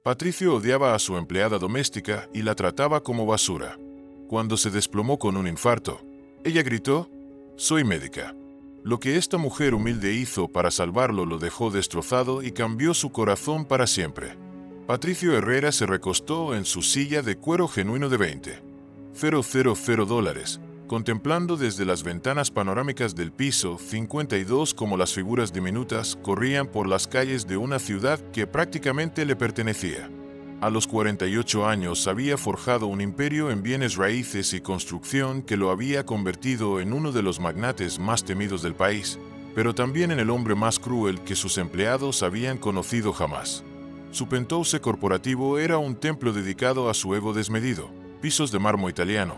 Patricio odiaba a su empleada doméstica y la trataba como basura. Cuando se desplomó con un infarto, ella gritó: «Soy médica». Lo que esta mujer humilde hizo para salvarlo lo dejó destrozado y cambió su corazón para siempre. Patricio Herrera se recostó en su silla de cuero genuino de $20,000, contemplando desde las ventanas panorámicas del piso 52 cómo las figuras diminutas corrían por las calles de una ciudad que prácticamente le pertenecía. A los 48 años había forjado un imperio en bienes raíces y construcción que lo había convertido en uno de los magnates más temidos del país, pero también en el hombre más cruel que sus empleados habían conocido jamás. Su penthouse corporativo era un templo dedicado a su ego desmedido, pisos de mármol italiano,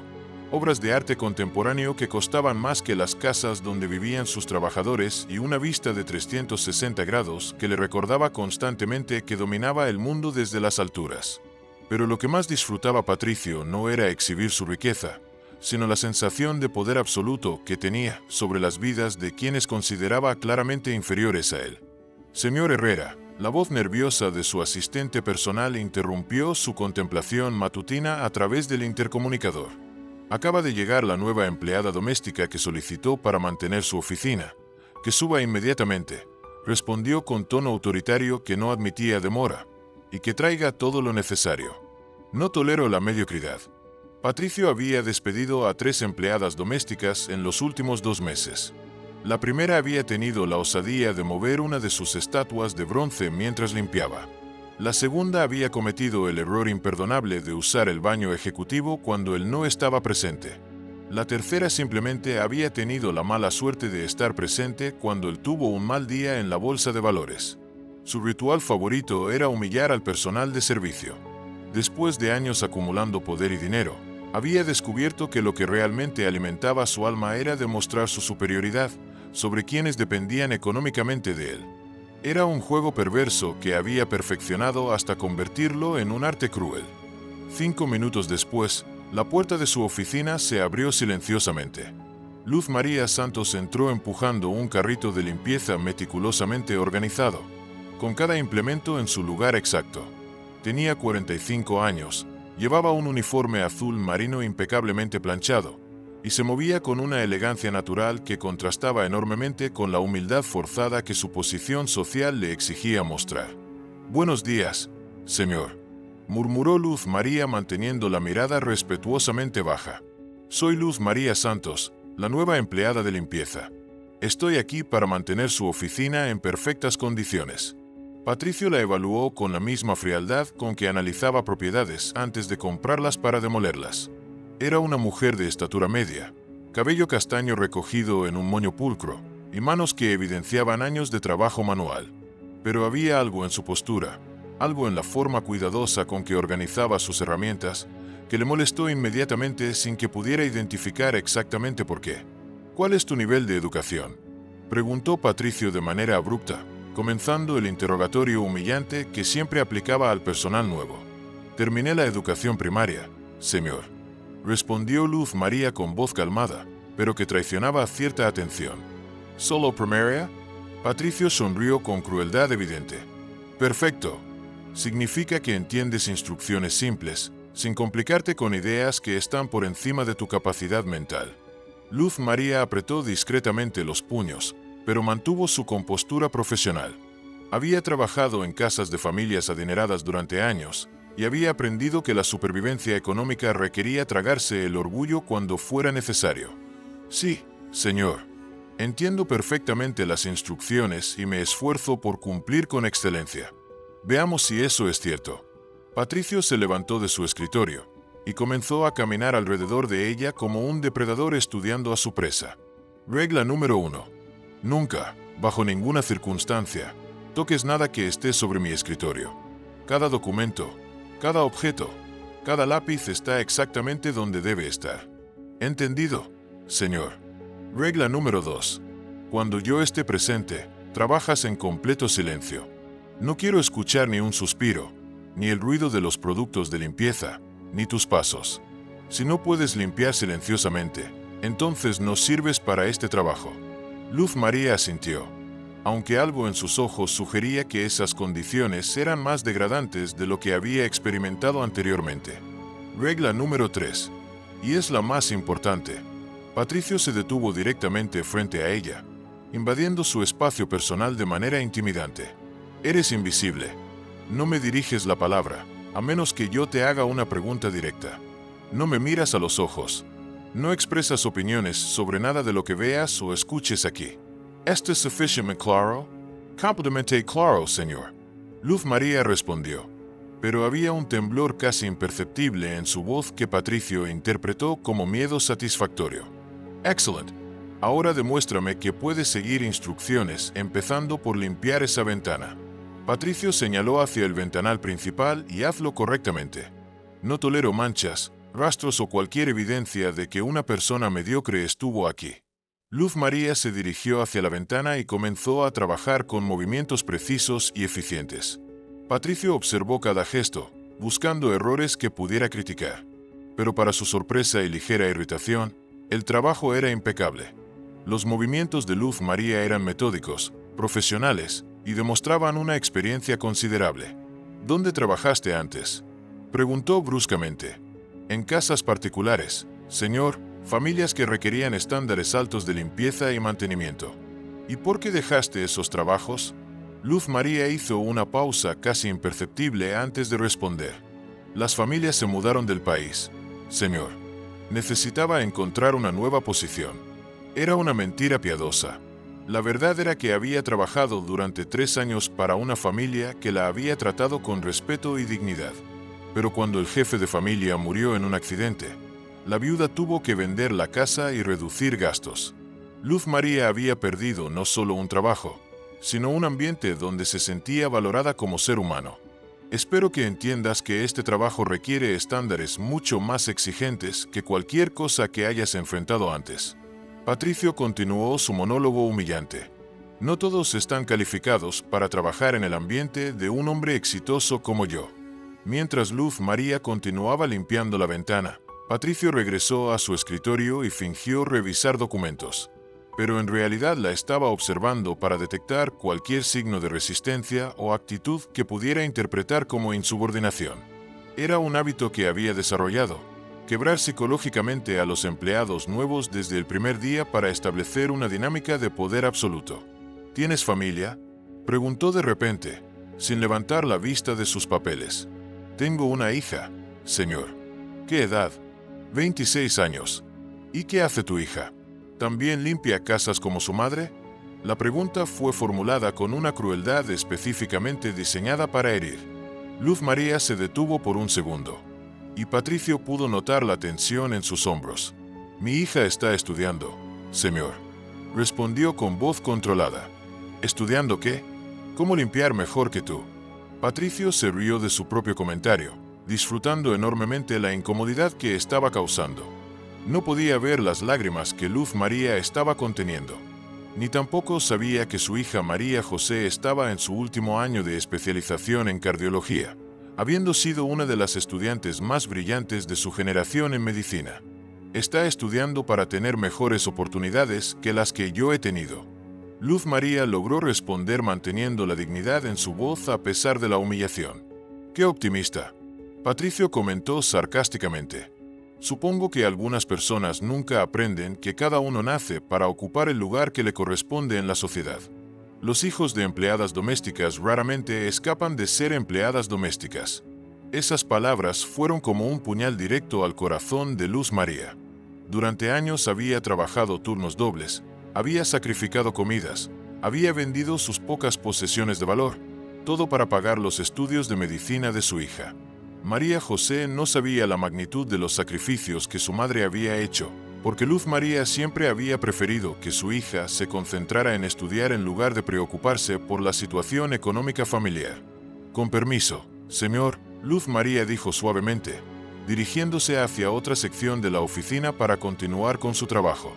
obras de arte contemporáneo que costaban más que las casas donde vivían sus trabajadores y una vista de 360 grados que le recordaba constantemente que dominaba el mundo desde las alturas. Pero lo que más disfrutaba Patricio no era exhibir su riqueza, sino la sensación de poder absoluto que tenía sobre las vidas de quienes consideraba claramente inferiores a él. «Señor Herrera», la voz nerviosa de su asistente personal interrumpió su contemplación matutina a través del intercomunicador. «Acaba de llegar la nueva empleada doméstica que solicitó para mantener su oficina. Que suba inmediatamente», respondió con tono autoritario que no admitía demora, «y que traiga todo lo necesario. No tolero la mediocridad». Patricio había despedido a 3 empleadas domésticas en los últimos 2 meses. La primera había tenido la osadía de mover una de sus estatuas de bronce mientras limpiaba. La segunda había cometido el error imperdonable de usar el baño ejecutivo cuando él no estaba presente. La tercera simplemente había tenido la mala suerte de estar presente cuando él tuvo un mal día en la bolsa de valores. Su ritual favorito era humillar al personal de servicio. Después de años acumulando poder y dinero, había descubierto que lo que realmente alimentaba su alma era demostrar su superioridad sobre quienes dependían económicamente de él. Era un juego perverso que había perfeccionado hasta convertirlo en un arte cruel. 5 minutos después, la puerta de su oficina se abrió silenciosamente. Luz María Santos entró empujando un carrito de limpieza meticulosamente organizado, con cada implemento en su lugar exacto. Tenía 45 años, llevaba un uniforme azul marino impecablemente planchado, y se movía con una elegancia natural que contrastaba enormemente con la humildad forzada que su posición social le exigía mostrar. «Buenos días, señor», murmuró Luz María manteniendo la mirada respetuosamente baja. «Soy Luz María Santos, la nueva empleada de limpieza. Estoy aquí para mantener su oficina en perfectas condiciones». Patricio la evaluó con la misma frialdad con que analizaba propiedades antes de comprarlas para demolerlas. Era una mujer de estatura media, cabello castaño recogido en un moño pulcro y manos que evidenciaban años de trabajo manual. Pero había algo en su postura, algo en la forma cuidadosa con que organizaba sus herramientas, que le molestó inmediatamente sin que pudiera identificar exactamente por qué. «¿Cuál es tu nivel de educación?», preguntó Patricio de manera abrupta, comenzando el interrogatorio humillante que siempre aplicaba al personal nuevo. «Terminé la educación primaria, señor», respondió Luz María con voz calmada, pero que traicionaba cierta atención. «¿Solo primaria?». Patricio sonrió con crueldad evidente. «Perfecto. Significa que entiendes instrucciones simples, sin complicarte con ideas que están por encima de tu capacidad mental». Luz María apretó discretamente los puños, pero mantuvo su compostura profesional. Había trabajado en casas de familias adineradas durante años y había aprendido que la supervivencia económica requería tragarse el orgullo cuando fuera necesario. «Sí, señor. Entiendo perfectamente las instrucciones y me esfuerzo por cumplir con excelencia. Veamos si eso es cierto». Patricio se levantó de su escritorio y comenzó a caminar alrededor de ella como un depredador estudiando a su presa. Regla número 1. Nunca, bajo ninguna circunstancia, toques nada que esté sobre mi escritorio. Cada documento, cada objeto, cada lápiz está exactamente donde debe estar. ¿Entendido, señor? Regla número 2. Cuando yo esté presente, trabajas en completo silencio. No quiero escuchar ni un suspiro, ni el ruido de los productos de limpieza, ni tus pasos. Si no puedes limpiar silenciosamente, entonces no sirves para este trabajo. Luz María asintió. aunque algo en sus ojos sugería que esas condiciones eran más degradantes de lo que había experimentado anteriormente. Regla número 3. Y es la más importante. Patricio se detuvo directamente frente a ella, invadiendo su espacio personal de manera intimidante. Eres invisible. No me diriges la palabra, a menos que yo te haga una pregunta directa. No me miras a los ojos. No expresas opiniones sobre nada de lo que veas o escuches aquí. ¿Esto es suficientemente claro? Completamente claro, señor. Luz María respondió, pero había un temblor casi imperceptible en su voz que Patricio interpretó como miedo satisfactorio. Excelente. Ahora demuéstrame que puedes seguir instrucciones, empezando por limpiar esa ventana. Patricio señaló hacia el ventanal principal y hazlo correctamente. No tolero manchas, rastros o cualquier evidencia de que una persona mediocre estuvo aquí. Luz María se dirigió hacia la ventana y comenzó a trabajar con movimientos precisos y eficientes. Patricio observó cada gesto, buscando errores que pudiera criticar. Pero para su sorpresa y ligera irritación, el trabajo era impecable. Los movimientos de Luz María eran metódicos, profesionales, y demostraban una experiencia considerable. ¿Dónde trabajaste antes?, preguntó bruscamente. En casas particulares, señor, familias que requerían estándares altos de limpieza y mantenimiento. ¿Y por qué dejaste esos trabajos? Luz María hizo una pausa casi imperceptible antes de responder. Las familias se mudaron del país, señor. Necesitaba encontrar una nueva posición. Era una mentira piadosa. La verdad era que había trabajado durante 3 años para una familia que la había tratado con respeto y dignidad. Pero cuando el jefe de familia murió en un accidente, la viuda tuvo que vender la casa y reducir gastos. Luz María había perdido no solo un trabajo, sino un ambiente donde se sentía valorada como ser humano. Espero que entiendas que este trabajo requiere estándares mucho más exigentes que cualquier cosa que hayas enfrentado antes. Patricio continuó su monólogo humillante. No todos están calificados para trabajar en el ambiente de un hombre exitoso como yo. Mientras Luz María continuaba limpiando la ventana, Patricio regresó a su escritorio y fingió revisar documentos. Pero en realidad la estaba observando para detectar cualquier signo de resistencia o actitud que pudiera interpretar como insubordinación. Era un hábito que había desarrollado: quebrar psicológicamente a los empleados nuevos desde el primer día para establecer una dinámica de poder absoluto. ¿Tienes familia?, preguntó de repente, sin levantar la vista de sus papeles. Tengo una hija, señor. ¿Qué edad? 26 años. ¿Y qué hace tu hija? ¿También limpia casas como su madre? La pregunta fue formulada con una crueldad específicamente diseñada para herir. Luz María se detuvo por un segundo, y Patricio pudo notar la tensión en sus hombros. Mi hija está estudiando, señor, respondió con voz controlada. ¿Estudiando qué? ¿Cómo limpiar mejor que tú? Patricio se rió de su propio comentario, disfrutando enormemente la incomodidad que estaba causando. No podía ver las lágrimas que Luz María estaba conteniendo, ni tampoco sabía que su hija María José estaba en su último año de especialización en cardiología, habiendo sido una de las estudiantes más brillantes de su generación en medicina. Está estudiando para tener mejores oportunidades que las que yo he tenido. Luz María logró responder manteniendo la dignidad en su voz a pesar de la humillación. ¡Qué optimista!, Patricio comentó sarcásticamente. Supongo que algunas personas nunca aprenden que cada uno nace para ocupar el lugar que le corresponde en la sociedad. Los hijos de empleadas domésticas raramente escapan de ser empleadas domésticas. Esas palabras fueron como un puñal directo al corazón de Luz María. Durante años había trabajado turnos dobles, había sacrificado comidas, había vendido sus pocas posesiones de valor, todo para pagar los estudios de medicina de su hija. María José no sabía la magnitud de los sacrificios que su madre había hecho, porque Luz María siempre había preferido que su hija se concentrara en estudiar en lugar de preocuparse por la situación económica familiar. Con permiso, señor, Luz María dijo suavemente, dirigiéndose hacia otra sección de la oficina para continuar con su trabajo.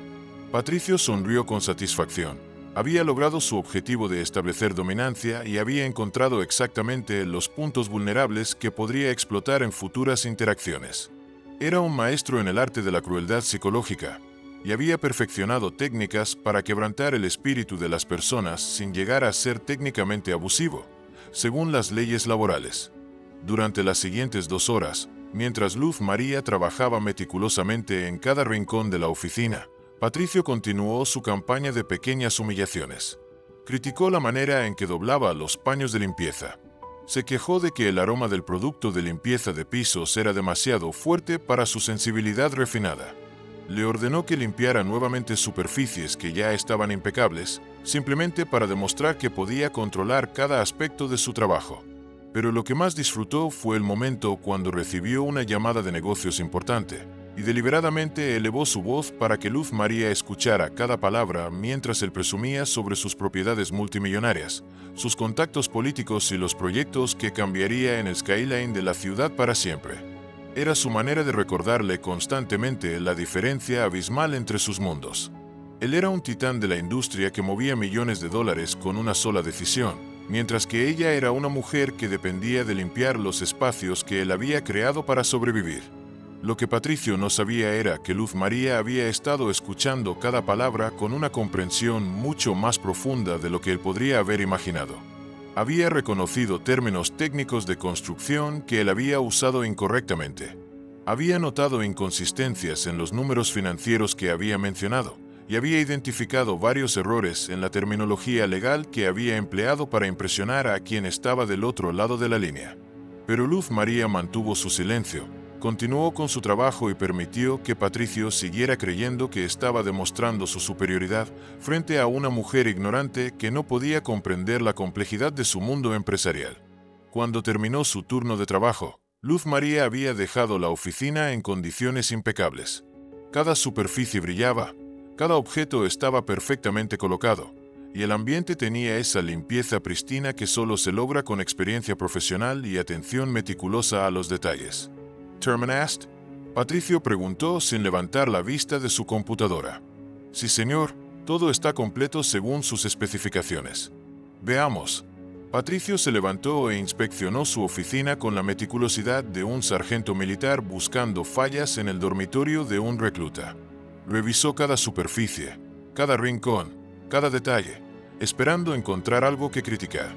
Patricio sonrió con satisfacción. Había logrado su objetivo de establecer dominancia y había encontrado exactamente los puntos vulnerables que podría explotar en futuras interacciones. Era un maestro en el arte de la crueldad psicológica, y había perfeccionado técnicas para quebrantar el espíritu de las personas sin llegar a ser técnicamente abusivo, según las leyes laborales. Durante las siguientes 2 horas, mientras Luz María trabajaba meticulosamente en cada rincón de la oficina, Patricio continuó su campaña de pequeñas humillaciones. Criticó la manera en que doblaba los paños de limpieza. Se quejó de que el aroma del producto de limpieza de pisos era demasiado fuerte para su sensibilidad refinada. Le ordenó que limpiara nuevamente superficies que ya estaban impecables, simplemente para demostrar que podía controlar cada aspecto de su trabajo. Pero lo que más disfrutó fue el momento cuando recibió una llamada de negocios importante, y deliberadamente elevó su voz para que Luz María escuchara cada palabra mientras él presumía sobre sus propiedades multimillonarias, sus contactos políticos y los proyectos que cambiaría en el skyline de la ciudad para siempre. Era su manera de recordarle constantemente la diferencia abismal entre sus mundos. Él era un titán de la industria que movía millones de dólares con una sola decisión, mientras que ella era una mujer que dependía de limpiar los espacios que él había creado para sobrevivir. Lo que Patricio no sabía era que Luz María había estado escuchando cada palabra con una comprensión mucho más profunda de lo que él podría haber imaginado. Había reconocido términos técnicos de construcción que él había usado incorrectamente. Había notado inconsistencias en los números financieros que había mencionado, y había identificado varios errores en la terminología legal que había empleado para impresionar a quien estaba del otro lado de la línea. Pero Luz María mantuvo su silencio, continuó con su trabajo y permitió que Patricio siguiera creyendo que estaba demostrando su superioridad frente a una mujer ignorante que no podía comprender la complejidad de su mundo empresarial. Cuando terminó su turno de trabajo, Luz María había dejado la oficina en condiciones impecables. Cada superficie brillaba, cada objeto estaba perfectamente colocado, y el ambiente tenía esa limpieza pristina que solo se logra con experiencia profesional y atención meticulosa a los detalles. ¿Terminaste? Patricio preguntó sin levantar la vista de su computadora. Sí, señor, todo está completo según sus especificaciones. Veamos. Patricio se levantó e inspeccionó su oficina con la meticulosidad de un sargento militar buscando fallas en el dormitorio de un recluta. Revisó cada superficie, cada rincón, cada detalle, esperando encontrar algo que criticar.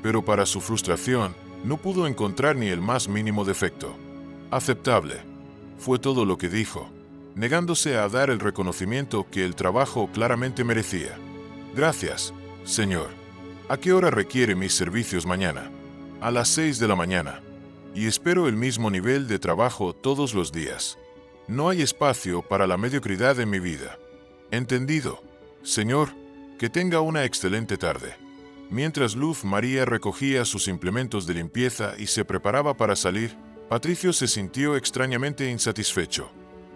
Pero para su frustración, no pudo encontrar ni el más mínimo defecto. Aceptable, fue todo lo que dijo, negándose a dar el reconocimiento que el trabajo claramente merecía. Gracias, señor. ¿A qué hora requiere mis servicios mañana? A las 6 de la mañana. Y espero el mismo nivel de trabajo todos los días. No hay espacio para la mediocridad en mi vida. Entendido, señor. Que tenga una excelente tarde. Mientras Luz María recogía sus implementos de limpieza y se preparaba para salir, Patricio se sintió extrañamente insatisfecho.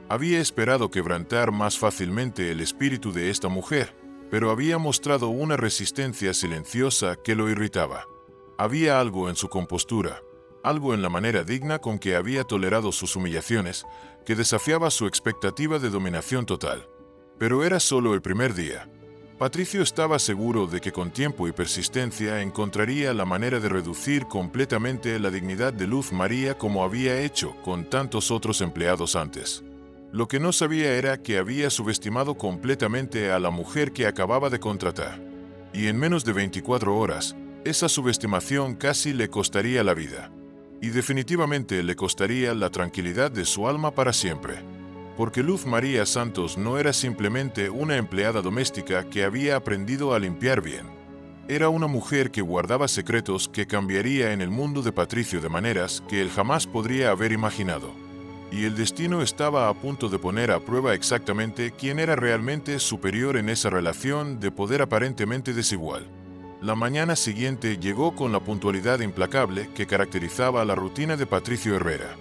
Había esperado quebrantar más fácilmente el espíritu de esta mujer, pero había mostrado una resistencia silenciosa que lo irritaba. Había algo en su compostura, algo en la manera digna con que había tolerado sus humillaciones, que desafiaba su expectativa de dominación total. Pero era solo el primer día. Patricio estaba seguro de que con tiempo y persistencia encontraría la manera de reducir completamente la dignidad de Luz María como había hecho con tantos otros empleados antes. Lo que no sabía era que había subestimado completamente a la mujer que acababa de contratar. Y en menos de 24 horas, esa subestimación casi le costaría la vida. Y definitivamente le costaría la tranquilidad de su alma para siempre. Porque Luz María Santos no era simplemente una empleada doméstica que había aprendido a limpiar bien. Era una mujer que guardaba secretos que cambiaría en el mundo de Patricio de maneras que él jamás podría haber imaginado. Y el destino estaba a punto de poner a prueba exactamente quién era realmente superior en esa relación de poder aparentemente desigual. La mañana siguiente llegó con la puntualidad implacable que caracterizaba la rutina de Patricio Herrera.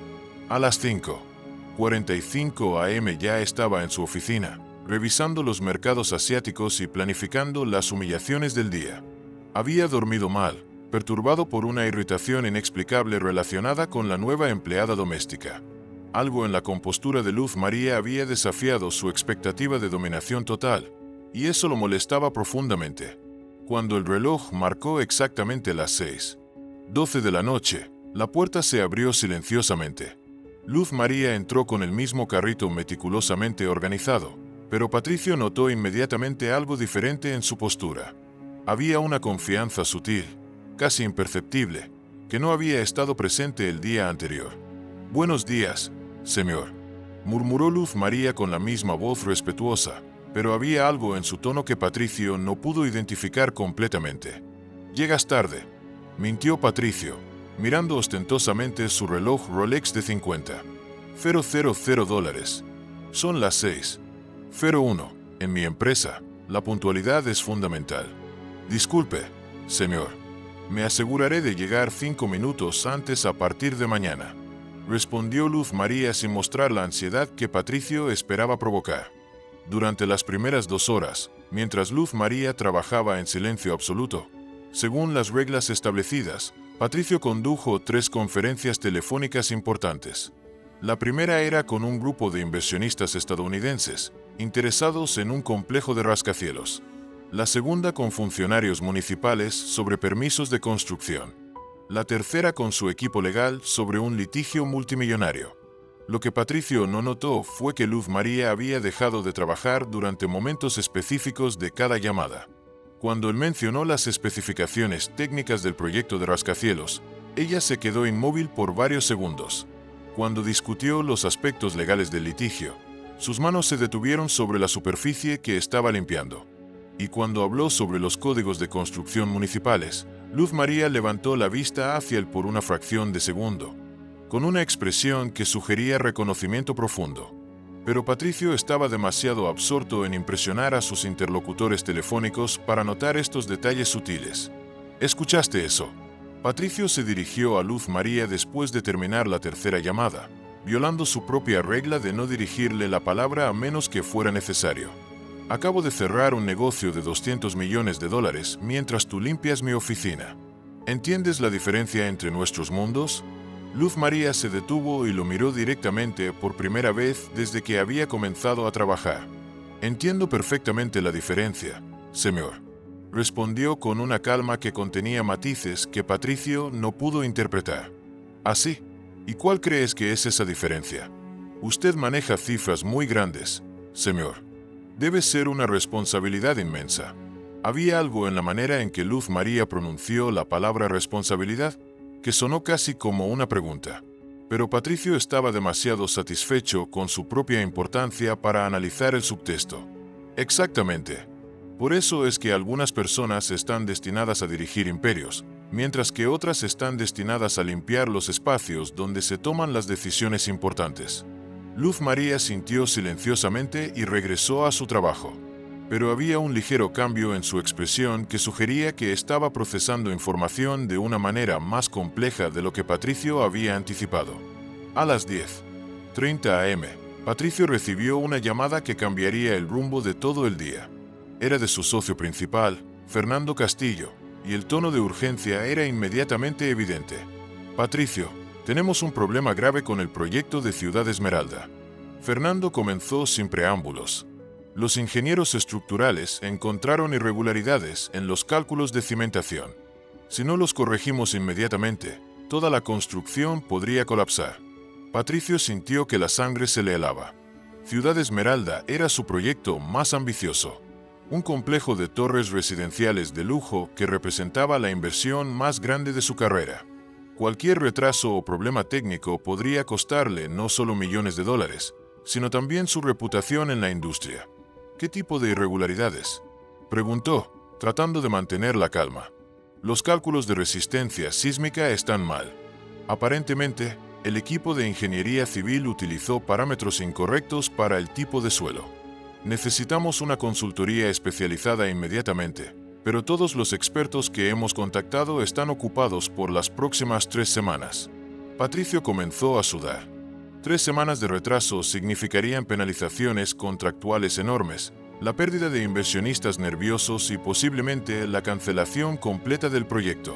A las 5:45 a.m. ya estaba en su oficina, revisando los mercados asiáticos y planificando las humillaciones del día. Había dormido mal, perturbado por una irritación inexplicable relacionada con la nueva empleada doméstica. Algo en la compostura de Luz María había desafiado su expectativa de dominación total, y eso lo molestaba profundamente. Cuando el reloj marcó exactamente las 6:12 de la noche, la puerta se abrió silenciosamente. Luz María entró con el mismo carrito meticulosamente organizado, Pero Patricio notó inmediatamente algo diferente en su postura. Había una confianza sutil, casi imperceptible, que no había estado presente el día anterior. «Buenos días, señor», murmuró Luz María con la misma voz respetuosa, pero había algo en su tono que Patricio no pudo identificar completamente. «Llegas tarde», mintió Patricio, mirando ostentosamente su reloj Rolex de $50,000. «Son las 6:01. En mi empresa, la puntualidad es fundamental». «Disculpe, señor. Me aseguraré de llegar 5 minutos antes a partir de mañana», respondió Luz María sin mostrar la ansiedad que Patricio esperaba provocar. Durante las primeras 2 horas, mientras Luz María trabajaba en silencio absoluto, según las reglas establecidas, Patricio condujo 3 conferencias telefónicas importantes. La primera era con un grupo de inversionistas estadounidenses, interesados en un complejo de rascacielos. La segunda con funcionarios municipales sobre permisos de construcción. La tercera con su equipo legal sobre un litigio multimillonario. Lo que Patricio no notó fue que Luz María había dejado de trabajar durante momentos específicos de cada llamada. Cuando él mencionó las especificaciones técnicas del proyecto de rascacielos, ella se quedó inmóvil por varios segundos. Cuando discutió los aspectos legales del litigio, sus manos se detuvieron sobre la superficie que estaba limpiando. Y cuando habló sobre los códigos de construcción municipales, Luz María levantó la vista hacia él por una fracción de segundo, con una expresión que sugería reconocimiento profundo. Pero Patricio estaba demasiado absorto en impresionar a sus interlocutores telefónicos para notar estos detalles sutiles. ¿Escuchaste eso? Patricio se dirigió a Luz María después de terminar la tercera llamada, violando su propia regla de no dirigirle la palabra a menos que fuera necesario. Acabo de cerrar un negocio de $200 millones mientras tú limpias mi oficina. ¿Entiendes la diferencia entre nuestros mundos? Luz María se detuvo y lo miró directamente por primera vez desde que había comenzado a trabajar. «Entiendo perfectamente la diferencia, señor», respondió con una calma que contenía matices que Patricio no pudo interpretar. «¿Así? ¿Y cuál crees que es esa diferencia? Usted maneja cifras muy grandes, señor. Debe ser una responsabilidad inmensa». Había algo en la manera en que Luz María pronunció la palabra responsabilidad que sonó casi como una pregunta. Pero Patricio estaba demasiado satisfecho con su propia importancia para analizar el subtexto. «Exactamente. Por eso es que algunas personas están destinadas a dirigir imperios, mientras que otras están destinadas a limpiar los espacios donde se toman las decisiones importantes». Luz María sintió silenciosamente y regresó a su trabajo. Pero había un ligero cambio en su expresión que sugería que estaba procesando información de una manera más compleja de lo que Patricio había anticipado. A las 10:30 am, Patricio recibió una llamada que cambiaría el rumbo de todo el día. Era de su socio principal, Fernando Castillo, y el tono de urgencia era inmediatamente evidente. «Patricio, tenemos un problema grave con el proyecto de Ciudad Esmeralda». Fernando comenzó sin preámbulos. Los ingenieros estructurales encontraron irregularidades en los cálculos de cimentación. Si no los corregimos inmediatamente, toda la construcción podría colapsar. Patricio sintió que la sangre se le helaba. Ciudad Esmeralda era su proyecto más ambicioso. Un complejo de torres residenciales de lujo que representaba la inversión más grande de su carrera. Cualquier retraso o problema técnico podría costarle no solo millones de dólares, sino también su reputación en la industria. «¿Qué tipo de irregularidades?», preguntó, tratando de mantener la calma. «Los cálculos de resistencia sísmica están mal. Aparentemente, el equipo de ingeniería civil utilizó parámetros incorrectos para el tipo de suelo. Necesitamos una consultoría especializada inmediatamente, pero todos los expertos que hemos contactado están ocupados por las próximas 3 semanas». Patricio comenzó a sudar. 3 semanas de retraso significarían penalizaciones contractuales enormes, la pérdida de inversionistas nerviosos y posiblemente la cancelación completa del proyecto.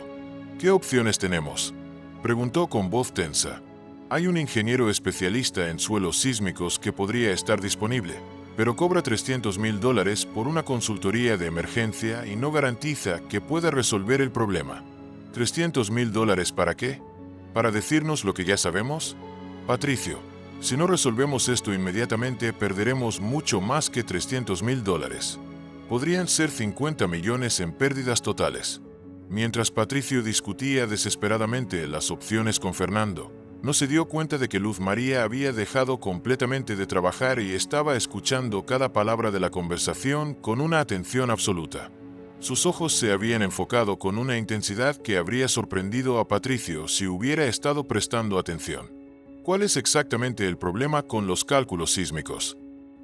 «¿Qué opciones tenemos?», preguntó con voz tensa. «Hay un ingeniero especialista en suelos sísmicos que podría estar disponible, pero cobra $300,000 por una consultoría de emergencia y no garantiza que pueda resolver el problema». «¿$300,000 para qué? ¿Para decirnos lo que ya sabemos?». «Patricio, Si no resolvemos esto inmediatamente, perderemos mucho más que $300,000. Podrían ser 50 millones en pérdidas totales. Mientras Patricio discutía desesperadamente las opciones con Fernando, no se dio cuenta de que Luz María había dejado completamente de trabajar y estaba escuchando cada palabra de la conversación con una atención absoluta. Sus ojos se habían enfocado con una intensidad que habría sorprendido a Patricio si hubiera estado prestando atención. ¿Cuál es exactamente el problema con los cálculos sísmicos?,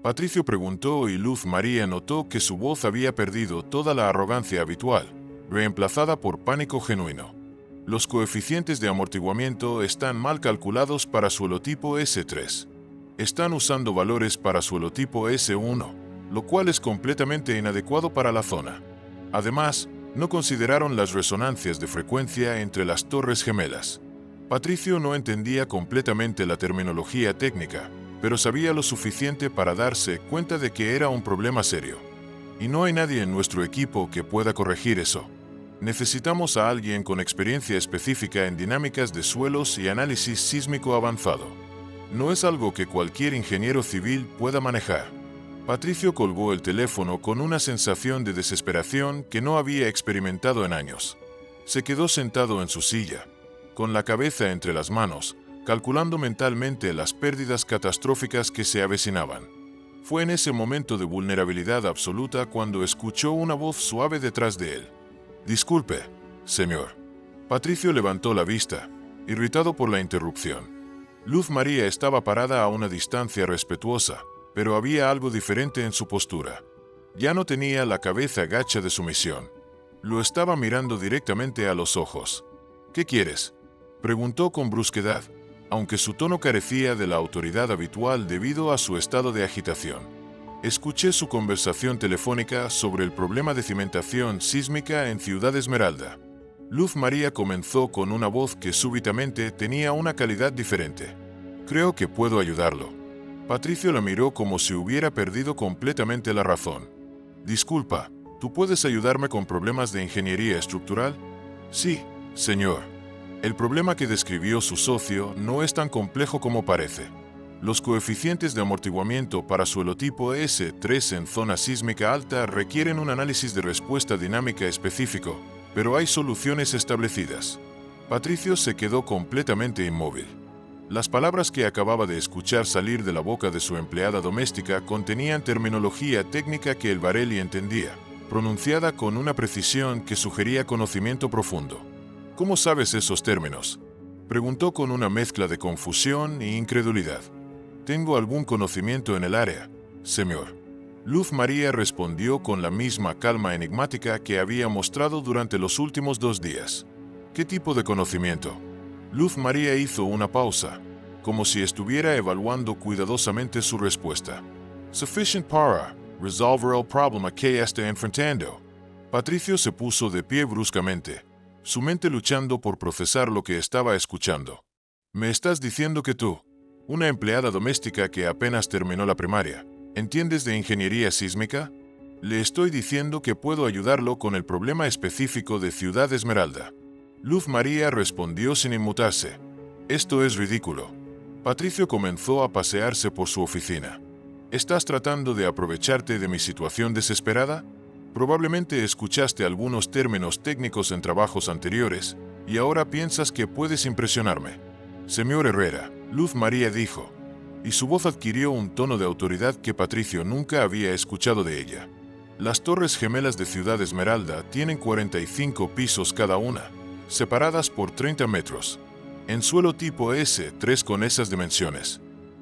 Patricio preguntó, y Luz María notó que su voz había perdido toda la arrogancia habitual, reemplazada por pánico genuino. Los coeficientes de amortiguamiento están mal calculados para suelo tipo S3. Están usando valores para suelo tipo S1, lo cual es completamente inadecuado para la zona. Además, no consideraron las resonancias de frecuencia entre las torres gemelas. Patricio no entendía completamente la terminología técnica, pero sabía lo suficiente para darse cuenta de que era un problema serio. Y no hay nadie en nuestro equipo que pueda corregir eso. Necesitamos a alguien con experiencia específica en dinámicas de suelos y análisis sísmico avanzado. No es algo que cualquier ingeniero civil pueda manejar. Patricio colgó el teléfono con una sensación de desesperación que no había experimentado en años. Se quedó sentado en su silla, con la cabeza entre las manos, calculando mentalmente las pérdidas catastróficas que se avecinaban. Fue en ese momento de vulnerabilidad absoluta cuando escuchó una voz suave detrás de él. «Disculpe, señor». Patricio levantó la vista, irritado por la interrupción. Luz María estaba parada a una distancia respetuosa, pero había algo diferente en su postura. Ya no tenía la cabeza gacha de sumisión. Lo estaba mirando directamente a los ojos. «¿Qué quieres?», preguntó con brusquedad, aunque su tono carecía de la autoridad habitual debido a su estado de agitación. Escuché su conversación telefónica sobre el problema de cimentación sísmica en Ciudad Esmeralda. Luz María comenzó con una voz que súbitamente tenía una calidad diferente. «Creo que puedo ayudarlo». Patricio la miró como si hubiera perdido completamente la razón. «Disculpa, ¿tú puedes ayudarme con problemas de ingeniería estructural?». «Sí, señor». El problema que describió su socio no es tan complejo como parece. Los coeficientes de amortiguamiento para suelo tipo S3 en zona sísmica alta requieren un análisis de respuesta dinámica específico, pero hay soluciones establecidas. Patricio se quedó completamente inmóvil. Las palabras que acababa de escuchar salir de la boca de su empleada doméstica contenían terminología técnica que el Varelli entendía, pronunciada con una precisión que sugería conocimiento profundo. «¿Cómo sabes esos términos?», preguntó con una mezcla de confusión e incredulidad. «Tengo algún conocimiento en el área, señor». Luz María respondió con la misma calma enigmática que había mostrado durante los últimos 2 días. «¿Qué tipo de conocimiento?». Luz María hizo una pausa, como si estuviera evaluando cuidadosamente su respuesta. «Sufficient para resolver el problema que está enfrentando». Patricio se puso de pie bruscamente, su mente luchando por procesar lo que estaba escuchando. «¿Me estás diciendo que tú, una empleada doméstica que apenas terminó la primaria, entiendes de ingeniería sísmica?». «Le estoy diciendo que puedo ayudarlo con el problema específico de Ciudad Esmeralda». Luz María respondió sin inmutarse. «Esto es ridículo». Patricio comenzó a pasearse por su oficina. «¿Estás tratando de aprovecharte de mi situación desesperada? Probablemente escuchaste algunos términos técnicos en trabajos anteriores y ahora piensas que puedes impresionarme». «Señor Herrera», Luz María dijo, y su voz adquirió un tono de autoridad que Patricio nunca había escuchado de ella. «Las torres gemelas de Ciudad Esmeralda tienen 45 pisos cada una, separadas por 30 metros, en suelo tipo S3 con esas dimensiones.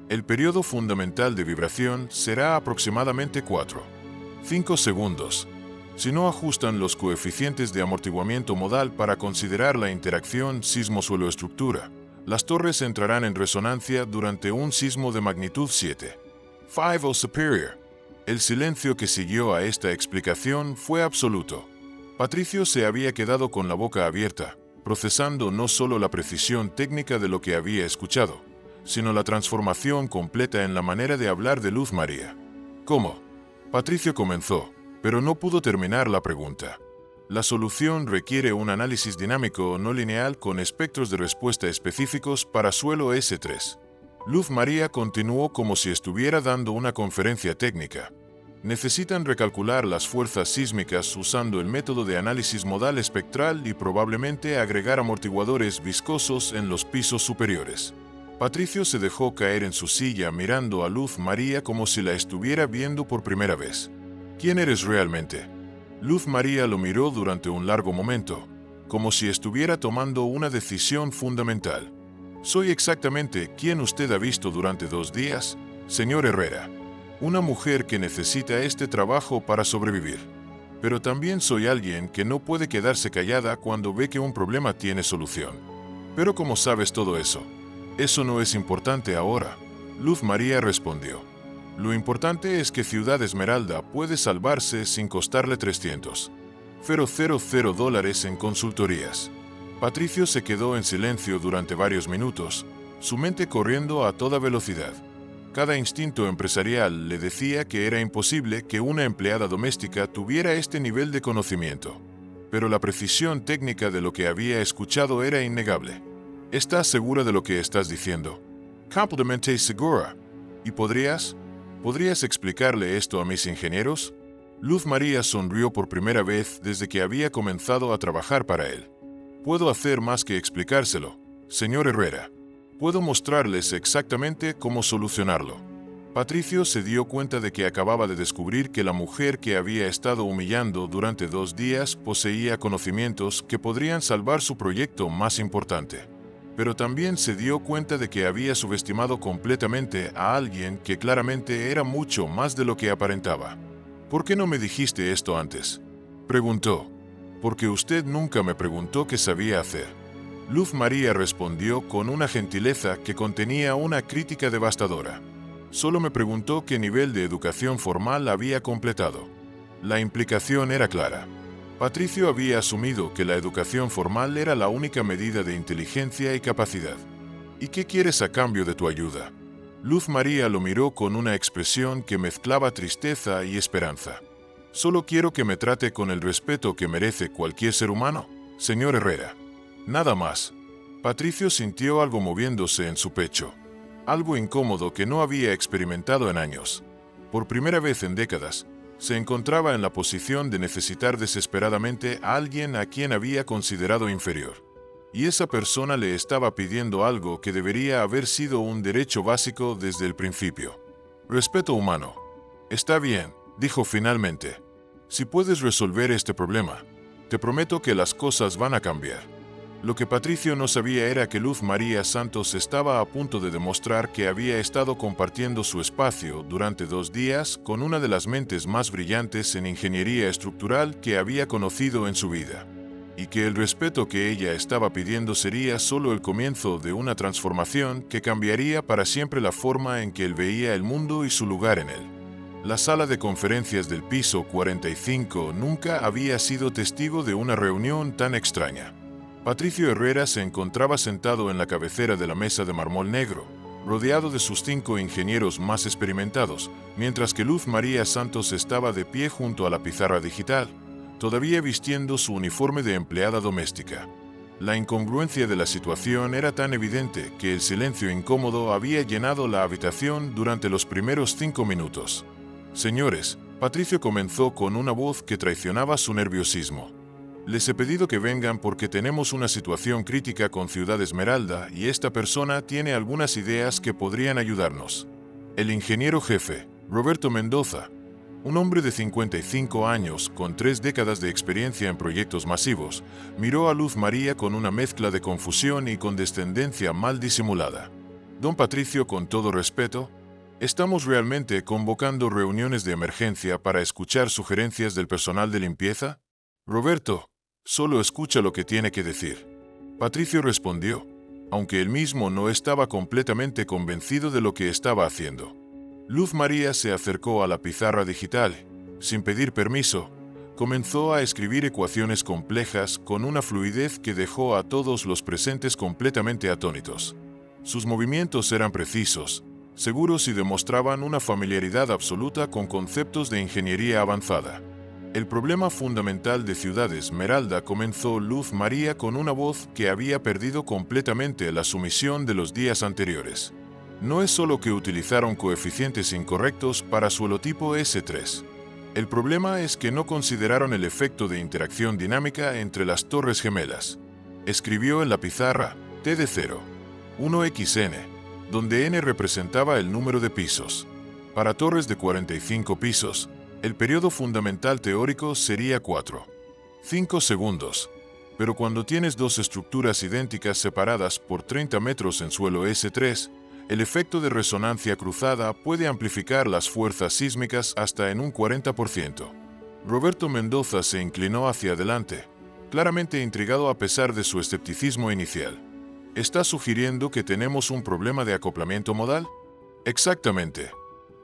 El periodo fundamental de vibración será aproximadamente 4-5 segundos. Si no ajustan los coeficientes de amortiguamiento modal para considerar la interacción sismo-suelo-estructura, las torres entrarán en resonancia durante un sismo de magnitud 7.5 o superior». El silencio que siguió a esta explicación fue absoluto. Patricio se había quedado con la boca abierta, procesando no solo la precisión técnica de lo que había escuchado, sino la transformación completa en la manera de hablar de Luz María. «¿Cómo?». Patricio comenzó, pero no pudo terminar la pregunta. «La solución requiere un análisis dinámico no lineal con espectros de respuesta específicos para suelo S3. Luz María continuó como si estuviera dando una conferencia técnica. Necesitan recalcular las fuerzas sísmicas usando el método de análisis modal espectral y probablemente agregar amortiguadores viscosos en los pisos superiores. Patricio se dejó caer en su silla mirando a Luz María como si la estuviera viendo por primera vez. ¿Quién eres realmente? Luz María lo miró durante un largo momento, como si estuviera tomando una decisión fundamental. Soy exactamente quien usted ha visto durante 2 días, señor Herrera. Una mujer que necesita este trabajo para sobrevivir. Pero también soy alguien que no puede quedarse callada cuando ve que un problema tiene solución. Pero ¿cómo sabes todo eso? Eso no es importante ahora, Luz María respondió. Lo importante es que Ciudad Esmeralda puede salvarse sin costarle $300,000 en consultorías. Patricio se quedó en silencio durante varios minutos, su mente corriendo a toda velocidad. Cada instinto empresarial le decía que era imposible que una empleada doméstica tuviera este nivel de conocimiento. Pero la precisión técnica de lo que había escuchado era innegable. ¿Estás segura de lo que estás diciendo? Completamente segura. ¿Y podrías explicarle esto a mis ingenieros? Luz María sonrió por primera vez desde que había comenzado a trabajar para él. Puedo hacer más que explicárselo, señor Herrera. Puedo mostrarles exactamente cómo solucionarlo. Patricio se dio cuenta de que acababa de descubrir que la mujer que había estado humillando durante 2 días poseía conocimientos que podrían salvar su proyecto más importante. Pero también se dio cuenta de que había subestimado completamente a alguien que claramente era mucho más de lo que aparentaba. ¿Por qué no me dijiste esto antes?, preguntó. Porque usted nunca me preguntó qué sabía hacer. Luz María respondió con una gentileza que contenía una crítica devastadora. Solo me preguntó qué nivel de educación formal había completado. La implicación era clara. Patricio había asumido que la educación formal era la única medida de inteligencia y capacidad. ¿Y qué quieres a cambio de tu ayuda? Luz María lo miró con una expresión que mezclaba tristeza y esperanza. Solo quiero que me trate con el respeto que merece cualquier ser humano, señor Herrera. Nada más. Patricio sintió algo moviéndose en su pecho. Algo incómodo que no había experimentado en años. Por primera vez en décadas, se encontraba en la posición de necesitar desesperadamente a alguien a quien había considerado inferior. Y esa persona le estaba pidiendo algo que debería haber sido un derecho básico desde el principio. Respeto humano. Está bien, dijo finalmente. Si puedes resolver este problema, te prometo que las cosas van a cambiar. Lo que Patricio no sabía era que Luz María Santos estaba a punto de demostrar que había estado compartiendo su espacio durante 2 días con una de las mentes más brillantes en ingeniería estructural que había conocido en su vida, y que el respeto que ella estaba pidiendo sería solo el comienzo de una transformación que cambiaría para siempre la forma en que él veía el mundo y su lugar en él. La sala de conferencias del piso 45 nunca había sido testigo de una reunión tan extraña. Patricio Herrera se encontraba sentado en la cabecera de la mesa de mármol negro, rodeado de sus 5 ingenieros más experimentados, mientras que Luz María Santos estaba de pie junto a la pizarra digital, todavía vistiendo su uniforme de empleada doméstica. La incongruencia de la situación era tan evidente que el silencio incómodo había llenado la habitación durante los primeros 5 minutos. Señores, Patricio comenzó con una voz que traicionaba su nerviosismo. Les he pedido que vengan porque tenemos una situación crítica con Ciudad Esmeralda y esta persona tiene algunas ideas que podrían ayudarnos. El ingeniero jefe, Roberto Mendoza, un hombre de 55 años con 3 décadas de experiencia en proyectos masivos, miró a Luz María con una mezcla de confusión y condescendencia mal disimulada. Don Patricio, con todo respeto, ¿estamos realmente convocando reuniones de emergencia para escuchar sugerencias del personal de limpieza? Roberto, solo escucha lo que tiene que decir. Patricio respondió, aunque él mismo no estaba completamente convencido de lo que estaba haciendo. Luz María se acercó a la pizarra digital. Sin pedir permiso, comenzó a escribir ecuaciones complejas con una fluidez que dejó a todos los presentes completamente atónitos. Sus movimientos eran precisos, seguros y demostraban una familiaridad absoluta con conceptos de ingeniería avanzada. El problema fundamental de Ciudad Esmeralda, comenzó Luz María con una voz que había perdido completamente la sumisión de los días anteriores. No es solo que utilizaron coeficientes incorrectos para su holotipo S3. El problema es que no consideraron el efecto de interacción dinámica entre las torres gemelas. Escribió en la pizarra T de 0, 1xn, donde n representaba el número de pisos. Para torres de 45 pisos, el periodo fundamental teórico sería 4,5 segundos. Pero cuando tienes dos estructuras idénticas separadas por 30 metros en suelo S3, el efecto de resonancia cruzada puede amplificar las fuerzas sísmicas hasta en un 40%. Roberto Mendoza se inclinó hacia adelante, claramente intrigado a pesar de su escepticismo inicial. ¿Está sugiriendo que tenemos un problema de acoplamiento modal? Exactamente.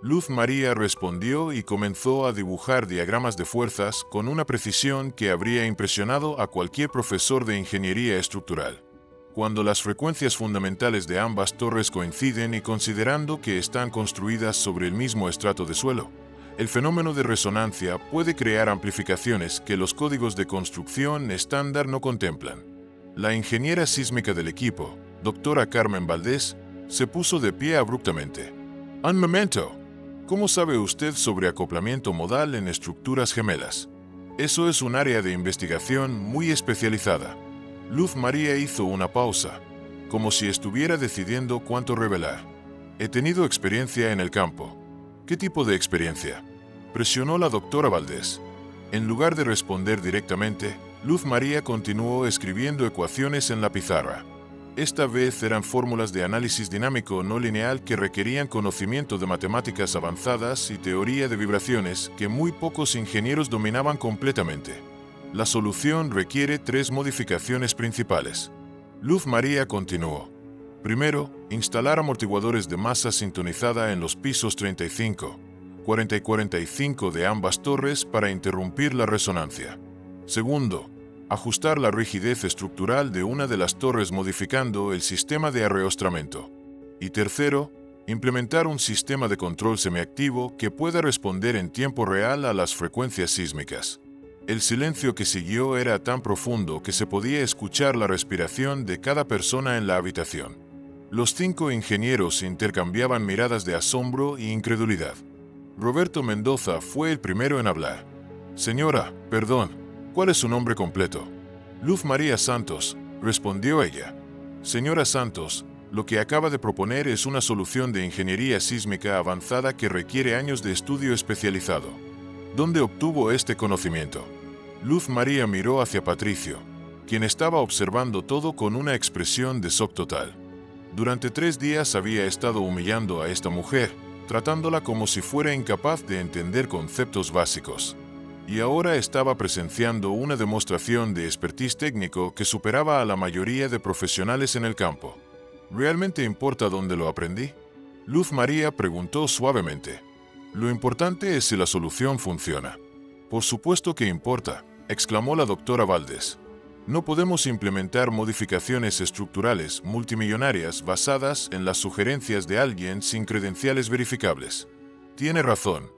Luz María respondió y comenzó a dibujar diagramas de fuerzas con una precisión que habría impresionado a cualquier profesor de ingeniería estructural. Cuando las frecuencias fundamentales de ambas torres coinciden y considerando que están construidas sobre el mismo estrato de suelo, el fenómeno de resonancia puede crear amplificaciones que los códigos de construcción estándar no contemplan. La ingeniera sísmica del equipo, doctora Carmen Valdés, se puso de pie abruptamente. Un momento. ¿Cómo sabe usted sobre acoplamiento modal en estructuras gemelas? Eso es un área de investigación muy especializada. Luz María hizo una pausa, como si estuviera decidiendo cuánto revelar. He tenido experiencia en el campo. ¿Qué tipo de experiencia? Presionó la doctora Valdés. En lugar de responder directamente, Luz María continuó escribiendo ecuaciones en la pizarra. Esta vez eran fórmulas de análisis dinámico no lineal que requerían conocimiento de matemáticas avanzadas y teoría de vibraciones que muy pocos ingenieros dominaban completamente. La solución requiere 3 modificaciones principales. Luz María continuó. Primero, instalar amortiguadores de masa sintonizada en los pisos 35, 40 y 45 de ambas torres para interrumpir la resonancia. Segundo, ajustar la rigidez estructural de una de las torres modificando el sistema de arreostramiento. Y tercero, implementar un sistema de control semiactivo que pueda responder en tiempo real a las frecuencias sísmicas. El silencio que siguió era tan profundo que se podía escuchar la respiración de cada persona en la habitación. Los 5 ingenieros intercambiaban miradas de asombro e incredulidad. Roberto Mendoza fue el primero en hablar. Señora, perdón, ¿cuál es su nombre completo? Luz María Santos, respondió ella. Señora Santos, lo que acaba de proponer es una solución de ingeniería sísmica avanzada que requiere años de estudio especializado. ¿Dónde obtuvo este conocimiento? Luz María miró hacia Patricio, quien estaba observando todo con una expresión de shock total. Durante 3 días había estado humillando a esta mujer, tratándola como si fuera incapaz de entender conceptos básicos. Y ahora estaba presenciando una demostración de expertise técnico que superaba a la mayoría de profesionales en el campo. ¿Realmente importa dónde lo aprendí? Luz María preguntó suavemente. Lo importante es si la solución funciona. Por supuesto que importa, exclamó la doctora Valdés. No podemos implementar modificaciones estructurales multimillonarias basadas en las sugerencias de alguien sin credenciales verificables. Tiene razón.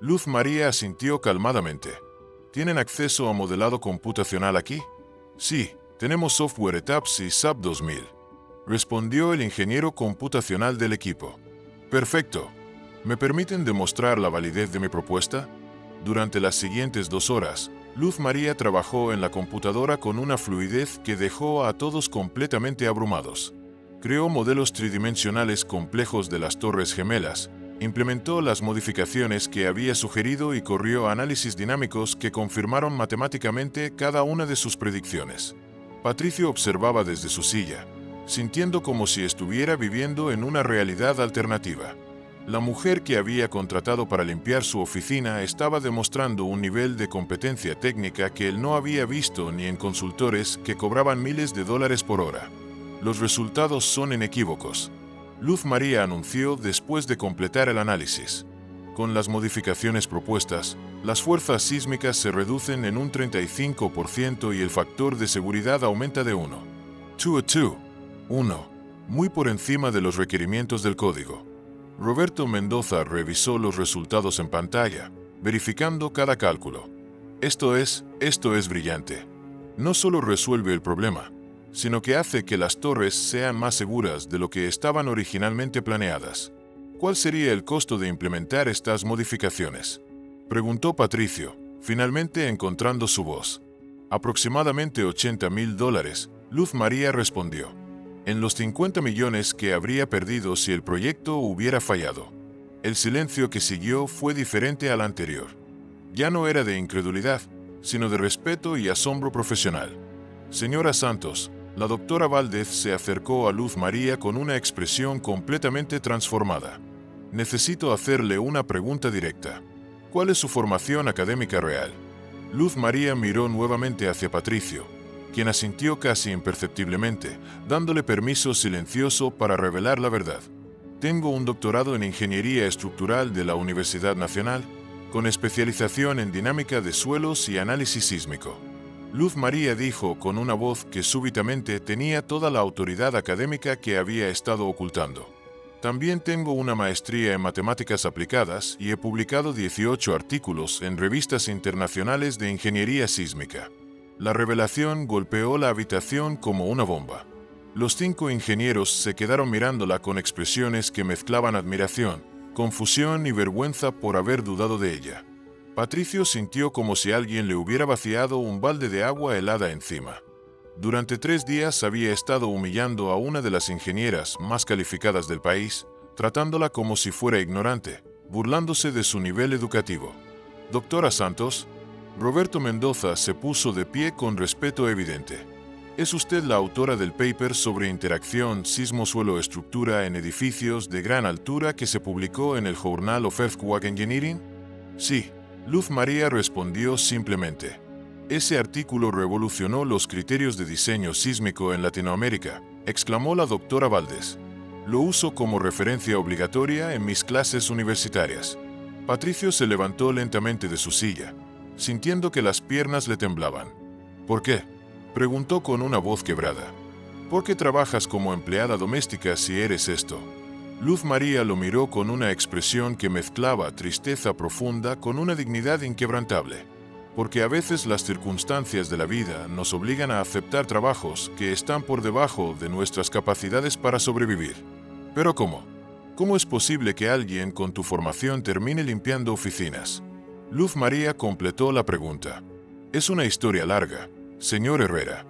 Luz María asintió calmadamente. ¿Tienen acceso a modelado computacional aquí? Sí, tenemos software ETAPS y SAP 2000. Respondió el ingeniero computacional del equipo. Perfecto. ¿Me permiten demostrar la validez de mi propuesta? Durante las siguientes 2 horas, Luz María trabajó en la computadora con una fluidez que dejó a todos completamente abrumados. Creó modelos tridimensionales complejos de las torres gemelas, implementó las modificaciones que había sugerido y corrió análisis dinámicos que confirmaron matemáticamente cada una de sus predicciones. Patricio observaba desde su silla, sintiendo como si estuviera viviendo en una realidad alternativa. La mujer que había contratado para limpiar su oficina estaba demostrando un nivel de competencia técnica que él no había visto ni en consultores que cobraban miles de dólares por hora. Los resultados son inequívocos. Luz María anunció después de completar el análisis. Con las modificaciones propuestas, las fuerzas sísmicas se reducen en un 35% y el factor de seguridad aumenta de 1, muy por encima de los requerimientos del código. Roberto Mendoza revisó los resultados en pantalla, verificando cada cálculo. Esto es brillante. No solo resuelve el problema, sino que hace que las torres sean más seguras de lo que estaban originalmente planeadas. ¿Cuál sería el costo de implementar estas modificaciones?, preguntó Patricio, finalmente encontrando su voz. Aproximadamente $80,000, Luz María respondió. En los 50 millones que habría perdido si el proyecto hubiera fallado. El silencio que siguió fue diferente al anterior. Ya no era de incredulidad, sino de respeto y asombro profesional. Señora Santos, la doctora Valdez se acercó a Luz María con una expresión completamente transformada. Necesito hacerle una pregunta directa. ¿Cuál es su formación académica real? Luz María miró nuevamente hacia Patricio, quien asintió casi imperceptiblemente, dándole permiso silencioso para revelar la verdad. Tengo un doctorado en Ingeniería Estructural de la Universidad Nacional, con especialización en dinámica de suelos y análisis sísmico. Luz María dijo con una voz que súbitamente tenía toda la autoridad académica que había estado ocultando. También tengo una maestría en matemáticas aplicadas y he publicado 18 artículos en revistas internacionales de ingeniería sísmica. La revelación golpeó la habitación como una bomba. Los 5 ingenieros se quedaron mirándola con expresiones que mezclaban admiración, confusión y vergüenza por haber dudado de ella. Patricio sintió como si alguien le hubiera vaciado un balde de agua helada encima. Durante 3 días había estado humillando a una de las ingenieras más calificadas del país, tratándola como si fuera ignorante, burlándose de su nivel educativo. Doctora Santos, Roberto Mendoza se puso de pie con respeto evidente. ¿Es usted la autora del paper sobre interacción sismo-suelo-estructura en edificios de gran altura que se publicó en el Journal of Earthquake Engineering? Sí. Luz María respondió simplemente. Ese artículo revolucionó los criterios de diseño sísmico en Latinoamérica, exclamó la doctora Valdez. Lo uso como referencia obligatoria en mis clases universitarias. Patricio se levantó lentamente de su silla, sintiendo que las piernas le temblaban. ¿Por qué?, preguntó con una voz quebrada. ¿Por qué trabajas como empleada doméstica si eres esto? Luz María lo miró con una expresión que mezclaba tristeza profunda con una dignidad inquebrantable. Porque a veces las circunstancias de la vida nos obligan a aceptar trabajos que están por debajo de nuestras capacidades para sobrevivir. ¿Pero cómo? ¿Cómo es posible que alguien con tu formación termine limpiando oficinas? Luz María completó la pregunta. Es una historia larga, señor Herrera.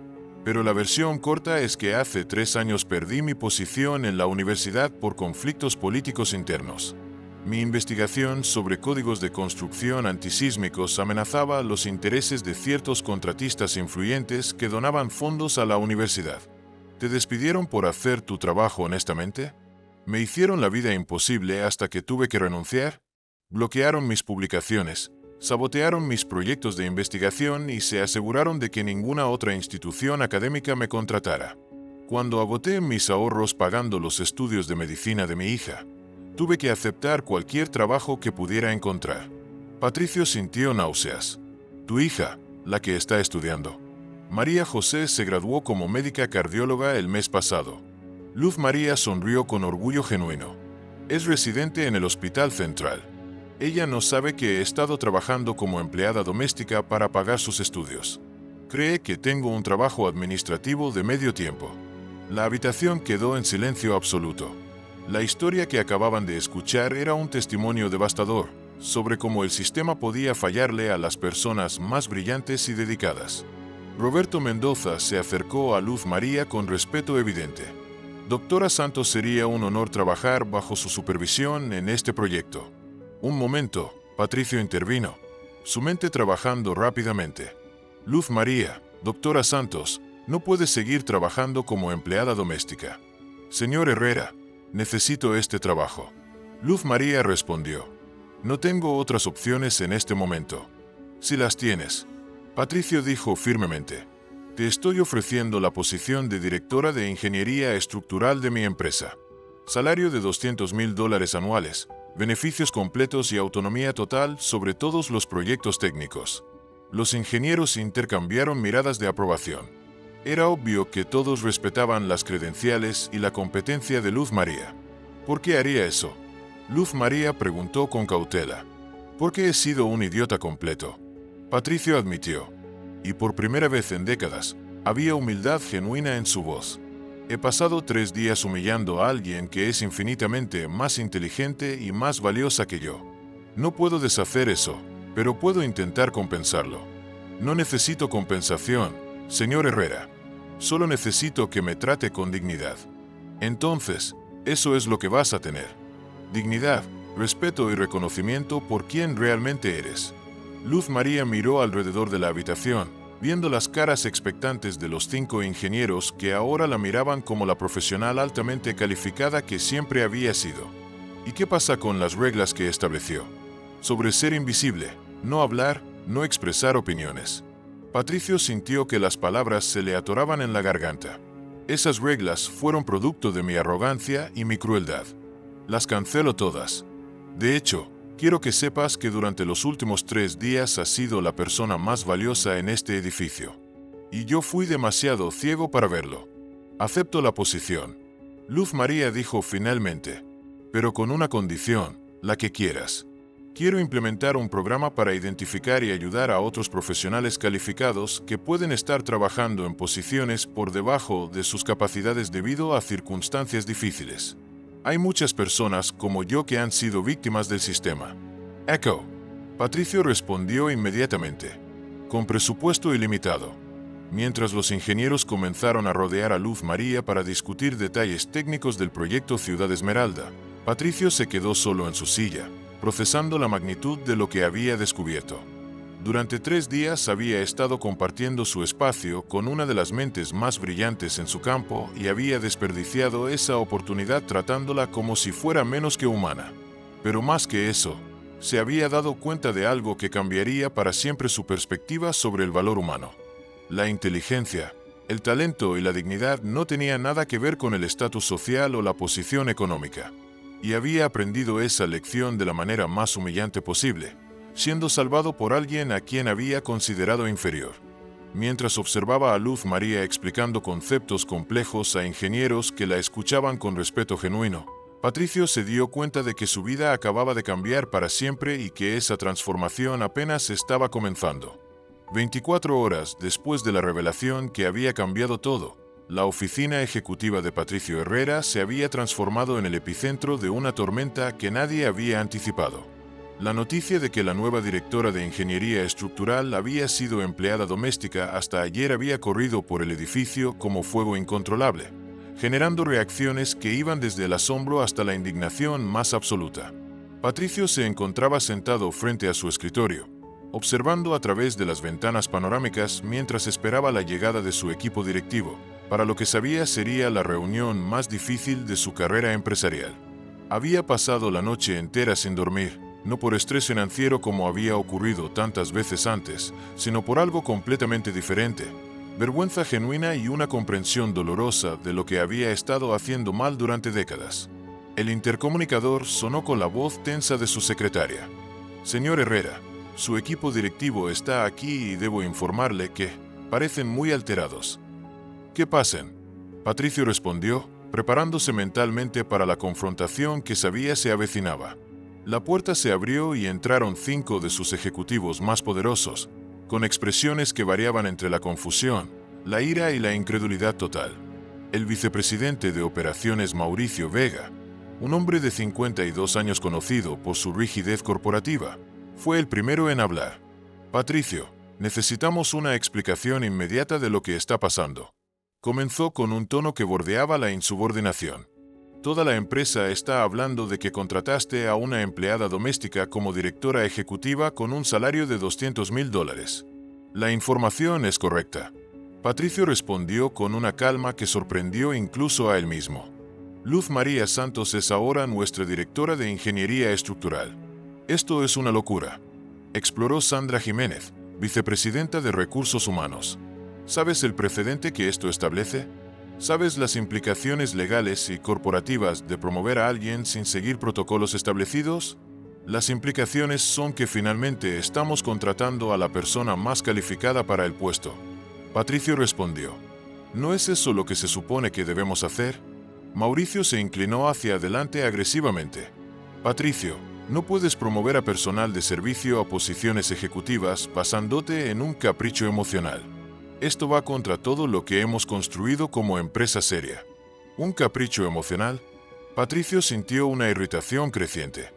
Pero la versión corta es que hace 3 años perdí mi posición en la universidad por conflictos políticos internos. Mi investigación sobre códigos de construcción antisísmicos amenazaba los intereses de ciertos contratistas influyentes que donaban fondos a la universidad. ¿Te despidieron por hacer tu trabajo honestamente? ¿Me hicieron la vida imposible hasta que tuve que renunciar? Bloquearon mis publicaciones, sabotearon mis proyectos de investigación y se aseguraron de que ninguna otra institución académica me contratara. Cuando agoté mis ahorros pagando los estudios de medicina de mi hija, tuve que aceptar cualquier trabajo que pudiera encontrar. Patricio sintió náuseas. Tu hija, la que está estudiando. María José se graduó como médica cardióloga el mes pasado. Luz María sonrió con orgullo genuino. Es residente en el Hospital Central. Ella no sabe que he estado trabajando como empleada doméstica para pagar sus estudios. Cree que tengo un trabajo administrativo de medio tiempo. La habitación quedó en silencio absoluto. La historia que acababan de escuchar era un testimonio devastador sobre cómo el sistema podía fallarle a las personas más brillantes y dedicadas. Roberto Mendoza se acercó a Luz María con respeto evidente. Doctora Santos, sería un honor trabajar bajo su supervisión en este proyecto. Un momento, Patricio intervino, su mente trabajando rápidamente. Luz María, doctora Santos, no puede seguir trabajando como empleada doméstica. Señor Herrera, necesito este trabajo. Luz María respondió. No tengo otras opciones en este momento. Si las tienes. Patricio dijo firmemente. Te estoy ofreciendo la posición de directora de ingeniería estructural de mi empresa. Salario de $200,000 anuales. Beneficios completos y autonomía total sobre todos los proyectos técnicos. Los ingenieros intercambiaron miradas de aprobación. Era obvio que todos respetaban las credenciales y la competencia de Luz María. ¿Por qué haría eso? Luz María preguntó con cautela. Porque he sido un idiota completo. Patricio admitió. Y por primera vez en décadas, Había humildad genuina en su voz. He pasado 3 días humillando a alguien que es infinitamente más inteligente y más valiosa que yo. No puedo deshacer eso, pero puedo intentar compensarlo. No necesito compensación, señor Herrera. Solo necesito que me trate con dignidad. Entonces, eso es lo que vas a tener. Dignidad, respeto y reconocimiento por quien realmente eres. Luz María miró alrededor de la habitación, viendo las caras expectantes de los 5 ingenieros que ahora la miraban como la profesional altamente calificada que siempre había sido. ¿Y qué pasa con las reglas que estableció? Sobre ser invisible, no hablar, no expresar opiniones. Patricio sintió que las palabras se le atoraban en la garganta. Esas reglas fueron producto de mi arrogancia y mi crueldad. Las cancelo todas. De hecho, quiero que sepas que durante los últimos 3 días has sido la persona más valiosa en este edificio. Y yo fui demasiado ciego para verlo. Acepto la posición. Luz María dijo finalmente, pero con una condición, la que quieras. Quiero implementar un programa para identificar y ayudar a otros profesionales calificados que pueden estar trabajando en posiciones por debajo de sus capacidades debido a circunstancias difíciles. Hay muchas personas como yo que han sido víctimas del sistema. Echo. Patricio respondió inmediatamente, con presupuesto ilimitado. Mientras los ingenieros comenzaron a rodear a Luz María para discutir detalles técnicos del proyecto Ciudad Esmeralda, Patricio se quedó solo en su silla, procesando la magnitud de lo que había descubierto. Durante 3 días había estado compartiendo su espacio con una de las mentes más brillantes en su campo y había desperdiciado esa oportunidad tratándola como si fuera menos que humana. Pero más que eso, se había dado cuenta de algo que cambiaría para siempre su perspectiva sobre el valor humano. La inteligencia, el talento y la dignidad no tenían nada que ver con el estatus social o la posición económica. Y había aprendido esa lección de la manera más humillante posible, siendo salvado por alguien a quien había considerado inferior. Mientras observaba a Luz María explicando conceptos complejos a ingenieros que la escuchaban con respeto genuino, Patricio se dio cuenta de que su vida acababa de cambiar para siempre y que esa transformación apenas estaba comenzando. 24 horas después de la revelación que había cambiado todo, la oficina ejecutiva de Patricio Herrera se había transformado en el epicentro de una tormenta que nadie había anticipado. La noticia de que la nueva directora de Ingeniería Estructural había sido empleada doméstica hasta ayer había corrido por el edificio como fuego incontrolable, generando reacciones que iban desde el asombro hasta la indignación más absoluta. Patricio se encontraba sentado frente a su escritorio, observando a través de las ventanas panorámicas mientras esperaba la llegada de su equipo directivo, para lo que sabía sería la reunión más difícil de su carrera empresarial. Había pasado la noche entera sin dormir, no por estrés financiero como había ocurrido tantas veces antes, sino por algo completamente diferente: vergüenza genuina y una comprensión dolorosa de lo que había estado haciendo mal durante décadas. El intercomunicador sonó con la voz tensa de su secretaria. Señor Herrera, su equipo directivo está aquí y debo informarle que parecen muy alterados. ¿Qué pasen? Patricio respondió, preparándose mentalmente para la confrontación que sabía se avecinaba. La puerta se abrió y entraron 5 de sus ejecutivos más poderosos, con expresiones que variaban entre la confusión, la ira y la incredulidad total. El vicepresidente de operaciones Mauricio Vega, un hombre de 52 años conocido por su rigidez corporativa, fue el primero en hablar. Patricio, necesitamos una explicación inmediata de lo que está pasando. Comenzó con un tono que bordeaba la insubordinación. Toda la empresa está hablando de que contrataste a una empleada doméstica como directora ejecutiva con un salario de $200,000. La información es correcta. Patricio respondió con una calma que sorprendió incluso a él mismo. Luz María Santos es ahora nuestra directora de Ingeniería Estructural. Esto es una locura, exploró Sandra Jiménez, vicepresidenta de Recursos Humanos. ¿Sabes el precedente que esto establece? ¿Sabes las implicaciones legales y corporativas de promover a alguien sin seguir protocolos establecidos? Las implicaciones son que finalmente estamos contratando a la persona más calificada para el puesto. Patricio respondió. ¿No es eso lo que se supone que debemos hacer? Mauricio se inclinó hacia adelante agresivamente. Patricio, no puedes promover a personal de servicio a posiciones ejecutivas basándote en un capricho emocional. Esto va contra todo lo que hemos construido como empresa seria. ¿Un capricho emocional? Patricio sintió una irritación creciente.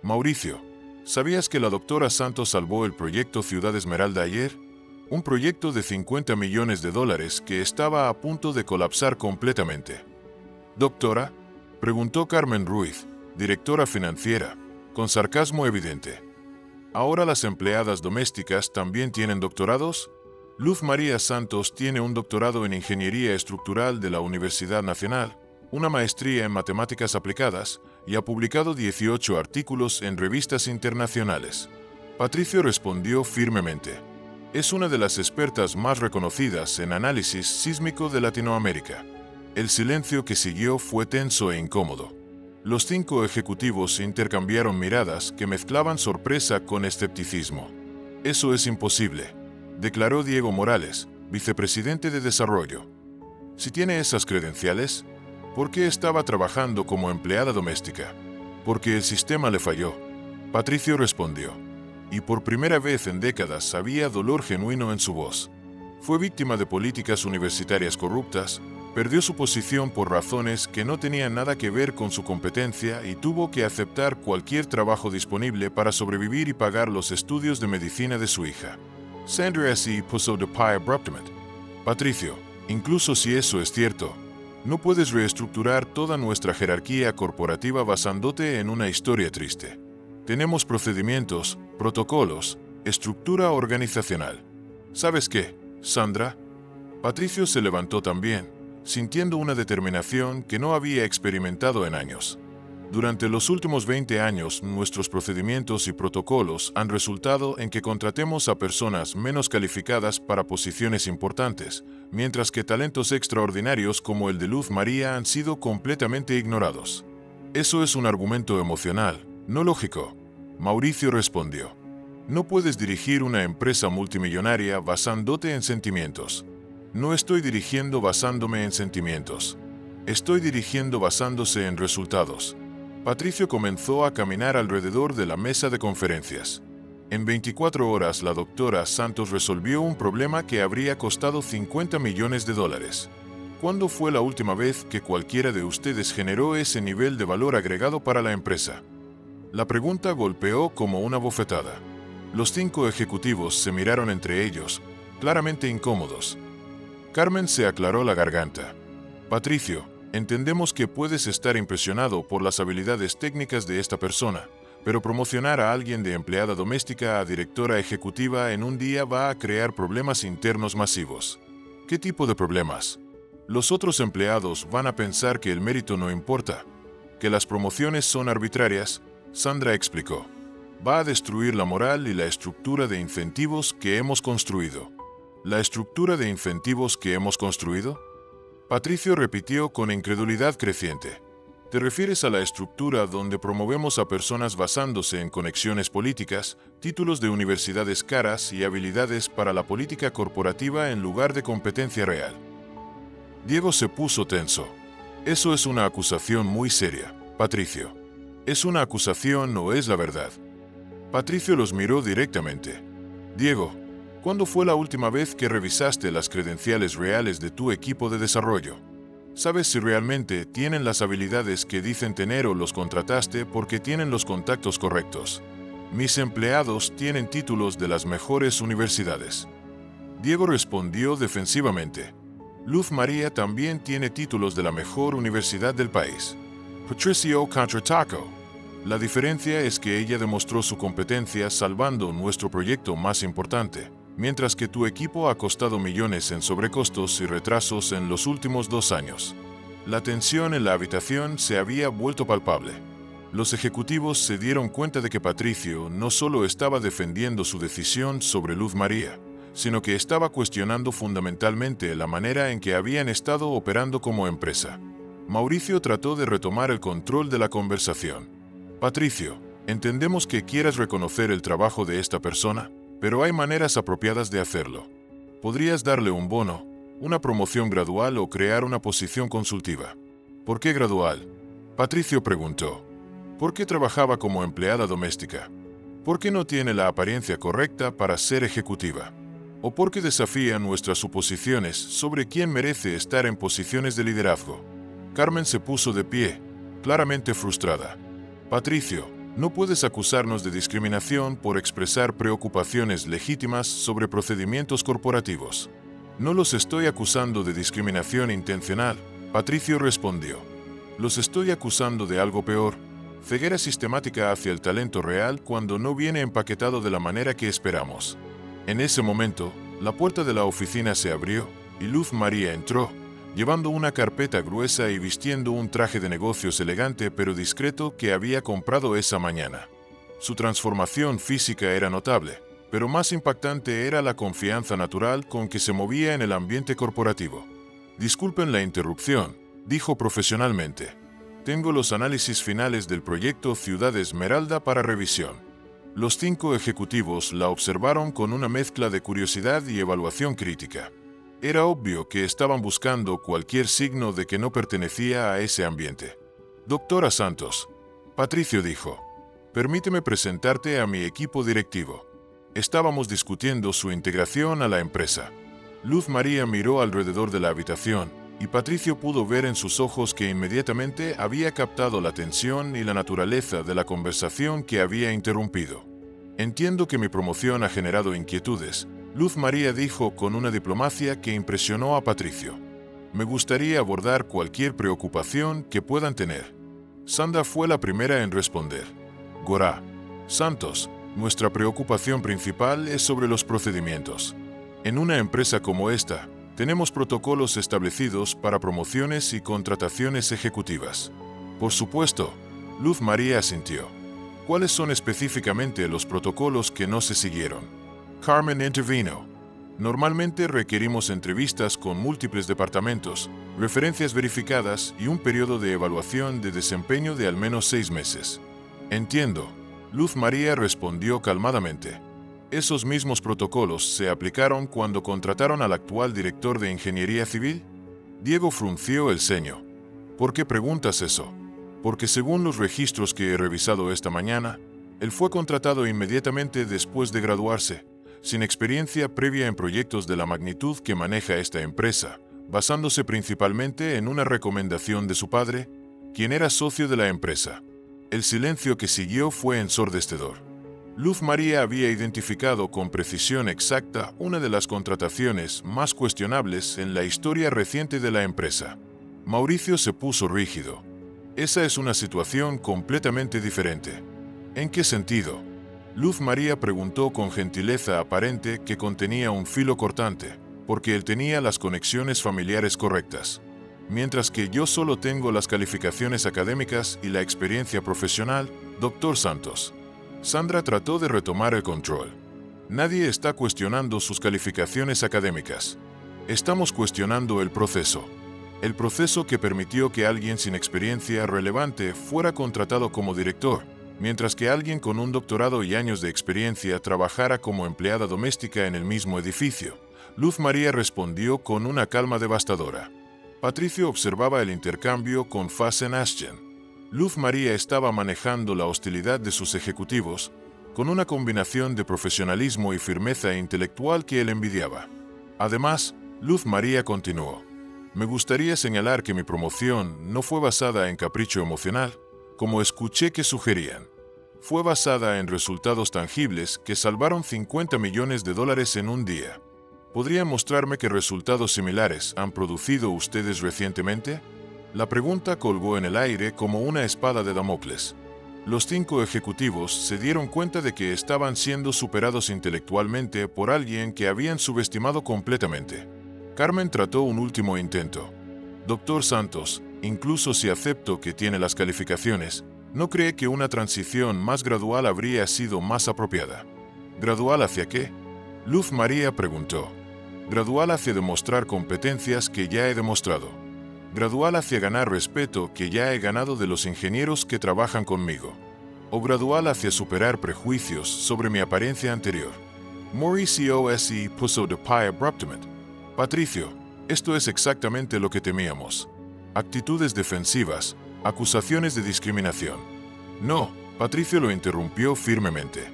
Mauricio, ¿sabías que la doctora Santos salvó el proyecto Ciudad Esmeralda ayer? Un proyecto de 50 millones de dólares que estaba a punto de colapsar completamente. ¿Doctora?, preguntó Carmen Ruiz, directora financiera, con sarcasmo evidente. ¿Ahora las empleadas domésticas también tienen doctorados? Luz María Santos tiene un doctorado en Ingeniería Estructural de la Universidad Nacional, una maestría en Matemáticas Aplicadas y ha publicado 18 artículos en revistas internacionales. Patricio respondió firmemente. Es una de las expertas más reconocidas en análisis sísmico de Latinoamérica. El silencio que siguió fue tenso e incómodo. Los 5 ejecutivos intercambiaron miradas que mezclaban sorpresa con escepticismo. Eso es imposible, declaró Diego Morales, vicepresidente de Desarrollo. Si tiene esas credenciales, ¿por qué estaba trabajando como empleada doméstica? Porque el sistema le falló. Patricio respondió. Y por primera vez en décadas había dolor genuino en su voz. Fue víctima de políticas universitarias corruptas, perdió su posición por razones que no tenían nada que ver con su competencia y tuvo que aceptar cualquier trabajo disponible para sobrevivir y pagar los estudios de medicina de su hija. Sandra así puso de pie abruptamente. Patricio, incluso si eso es cierto, no puedes reestructurar toda nuestra jerarquía corporativa basándote en una historia triste. Tenemos procedimientos, protocolos, estructura organizacional. ¿Sabes qué, Sandra? Patricio se levantó también, sintiendo una determinación que no había experimentado en años. Durante los últimos 20 años, nuestros procedimientos y protocolos han resultado en que contratemos a personas menos calificadas para posiciones importantes, mientras que talentos extraordinarios como el de Luz María han sido completamente ignorados. Eso es un argumento emocional, no lógico. Mauricio respondió. No puedes dirigir una empresa multimillonaria basándote en sentimientos. No estoy dirigiendo basándome en sentimientos. Estoy dirigiendo basándose en resultados. Patricio comenzó a caminar alrededor de la mesa de conferencias. En 24 horas la doctora Santos resolvió un problema que habría costado 50 millones de dólares. ¿Cuándo fue la última vez que cualquiera de ustedes generó ese nivel de valor agregado para la empresa? La pregunta golpeó como una bofetada. Los 5 ejecutivos se miraron entre ellos, claramente incómodos. Carmen se aclaró la garganta. Patricio, entendemos que puedes estar impresionado por las habilidades técnicas de esta persona, pero promocionar a alguien de empleada doméstica a directora ejecutiva en un día va a crear problemas internos masivos. ¿Qué tipo de problemas? Los otros empleados van a pensar que el mérito no importa, que las promociones son arbitrarias, Sandra explicó. Va a destruir la moral y la estructura de incentivos que hemos construido. ¿La estructura de incentivos que hemos construido? Patricio repitió con incredulidad creciente. ¿Te refieres a la estructura donde promovemos a personas basándose en conexiones políticas, títulos de universidades caras y habilidades para la política corporativa en lugar de competencia real? Diego se puso tenso. Eso es una acusación muy seria, Patricio. ¿Es una acusación o es la verdad? Patricio los miró directamente. Diego, ¿cuándo fue la última vez que revisaste las credenciales reales de tu equipo de desarrollo? ¿Sabes si realmente tienen las habilidades que dicen tener o los contrataste porque tienen los contactos correctos? Mis empleados tienen títulos de las mejores universidades. Diego respondió defensivamente. Luz María también tiene títulos de la mejor universidad del país. Patricio contraatacó. La diferencia es que ella demostró su competencia salvando nuestro proyecto más importante, mientras que tu equipo ha costado millones en sobrecostos y retrasos en los últimos 2 años. La tensión en la habitación se había vuelto palpable. Los ejecutivos se dieron cuenta de que Patricio no solo estaba defendiendo su decisión sobre Luz María, sino que estaba cuestionando fundamentalmente la manera en que habían estado operando como empresa. Mauricio trató de retomar el control de la conversación. Patricio, entendemos que quieras reconocer el trabajo de esta persona, pero hay maneras apropiadas de hacerlo. Podrías darle un bono, una promoción gradual o crear una posición consultiva. ¿Por qué gradual? Patricio preguntó. ¿Por qué trabajaba como empleada doméstica? ¿Por qué no tiene la apariencia correcta para ser ejecutiva? o porque desafía nuestras suposiciones sobre quién merece estar en posiciones de liderazgo. Carmen se puso de pie, claramente frustrada. Patricio, no puedes acusarnos de discriminación por expresar preocupaciones legítimas sobre procedimientos corporativos. No los estoy acusando de discriminación intencional, Patricio respondió. Los estoy acusando de algo peor, ceguera sistemática hacia el talento real cuando no viene empaquetado de la manera que esperamos. En ese momento, la puerta de la oficina se abrió y Luz María entró, llevando una carpeta gruesa y vistiendo un traje de negocios elegante pero discreto que había comprado esa mañana. Su transformación física era notable, pero más impactante era la confianza natural con que se movía en el ambiente corporativo. Disculpen la interrupción, dijo profesionalmente. Tengo los análisis finales del proyecto Ciudad Esmeralda para revisión. Los 5 ejecutivos la observaron con una mezcla de curiosidad y evaluación crítica. Era obvio que estaban buscando cualquier signo de que no pertenecía a ese ambiente. Doctora Santos, Patricio dijo, permíteme presentarte a mi equipo directivo. Estábamos discutiendo su integración a la empresa. Luz María miró alrededor de la habitación y Patricio pudo ver en sus ojos que inmediatamente había captado la tensión y la naturaleza de la conversación que había interrumpido. Entiendo que mi promoción ha generado inquietudes, Luz María dijo con una diplomacia que impresionó a Patricio. Me gustaría abordar cualquier preocupación que puedan tener. Sandra fue la primera en responder. Gorá, Santos, nuestra preocupación principal es sobre los procedimientos. En una empresa como esta, tenemos protocolos establecidos para promociones y contrataciones ejecutivas. Por supuesto, Luz María asintió. ¿Cuáles son específicamente los protocolos que no se siguieron? Carmen intervino. Normalmente requerimos entrevistas con múltiples departamentos, referencias verificadas y un periodo de evaluación de desempeño de al menos 6 meses. Entiendo, Luz María respondió calmadamente. ¿Esos mismos protocolos se aplicaron cuando contrataron al actual director de Ingeniería Civil? Diego frunció el ceño. ¿Por qué preguntas eso? Porque según los registros que he revisado esta mañana, él fue contratado inmediatamente después de graduarse, sin experiencia previa en proyectos de la magnitud que maneja esta empresa, basándose principalmente en una recomendación de su padre, quien era socio de la empresa. El silencio que siguió fue ensordecedor. Luz María había identificado con precisión exacta una de las contrataciones más cuestionables en la historia reciente de la empresa. Mauricio se puso rígido. Esa es una situación completamente diferente. ¿En qué sentido? Luz María preguntó con gentileza aparente que contenía un filo cortante, porque él tenía las conexiones familiares correctas. Mientras que yo solo tengo las calificaciones académicas y la experiencia profesional, Dr. Santos. Sandra trató de retomar el control. Nadie está cuestionando sus calificaciones académicas. Estamos cuestionando el proceso. El proceso que permitió que alguien sin experiencia relevante fuera contratado como director, mientras que alguien con un doctorado y años de experiencia trabajara como empleada doméstica en el mismo edificio. Luz María respondió con una calma devastadora. Patricio observaba el intercambio con Fasten Ashton. Luz María estaba manejando la hostilidad de sus ejecutivos, con una combinación de profesionalismo y firmeza intelectual que él envidiaba. Además, Luz María continuó. Me gustaría señalar que mi promoción no fue basada en capricho emocional, como escuché que sugerían. Fue basada en resultados tangibles que salvaron $50 millones en un día. ¿Podrían mostrarme qué resultados similares han producido ustedes recientemente? La pregunta colgó en el aire como una espada de Damocles. Los 5 ejecutivos se dieron cuenta de que estaban siendo superados intelectualmente por alguien que habían subestimado completamente. Carmen trató un último intento. Dr. Santos, incluso si acepto que tiene las calificaciones, ¿no cree que una transición más gradual habría sido más apropiada? ¿Gradual hacia qué? Luz María preguntó. Gradual hacia demostrar competencias que ya he demostrado. Gradual hacia ganar respeto que ya he ganado de los ingenieros que trabajan conmigo. O gradual hacia superar prejuicios sobre mi apariencia anterior. Maurice O.S.E. puso de pie abruptamente. Patricio, esto es exactamente lo que temíamos. Actitudes defensivas, acusaciones de discriminación. No, Patricio lo interrumpió firmemente.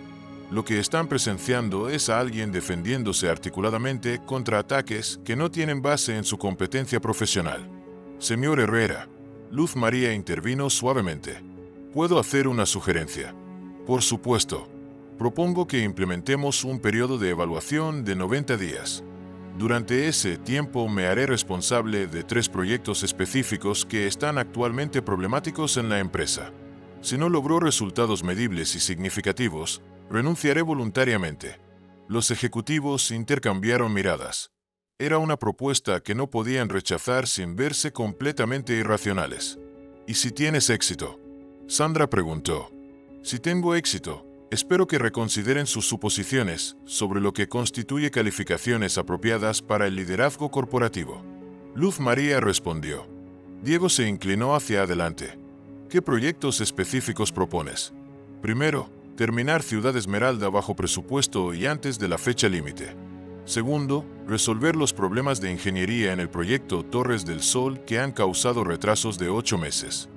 Lo que están presenciando es a alguien defendiéndose articuladamente contra ataques que no tienen base en su competencia profesional. Señor Herrera, Luz María intervino suavemente. ¿Puedo hacer una sugerencia? Por supuesto. Propongo que implementemos un periodo de evaluación de 90 días. Durante ese tiempo me haré responsable de 3 proyectos específicos que están actualmente problemáticos en la empresa. Si no logró resultados medibles y significativos, renunciaré voluntariamente. Los ejecutivos intercambiaron miradas. Era una propuesta que no podían rechazar sin verse completamente irracionales. ¿Y si tienes éxito? Sandra preguntó. Si tengo éxito, espero que reconsideren sus suposiciones sobre lo que constituye calificaciones apropiadas para el liderazgo corporativo. Luz María respondió. Diego se inclinó hacia adelante. ¿Qué proyectos específicos propones? Primero, terminar Ciudad Esmeralda bajo presupuesto y antes de la fecha límite. Segundo, resolver los problemas de ingeniería en el proyecto Torres del Sol que han causado retrasos de 8 meses.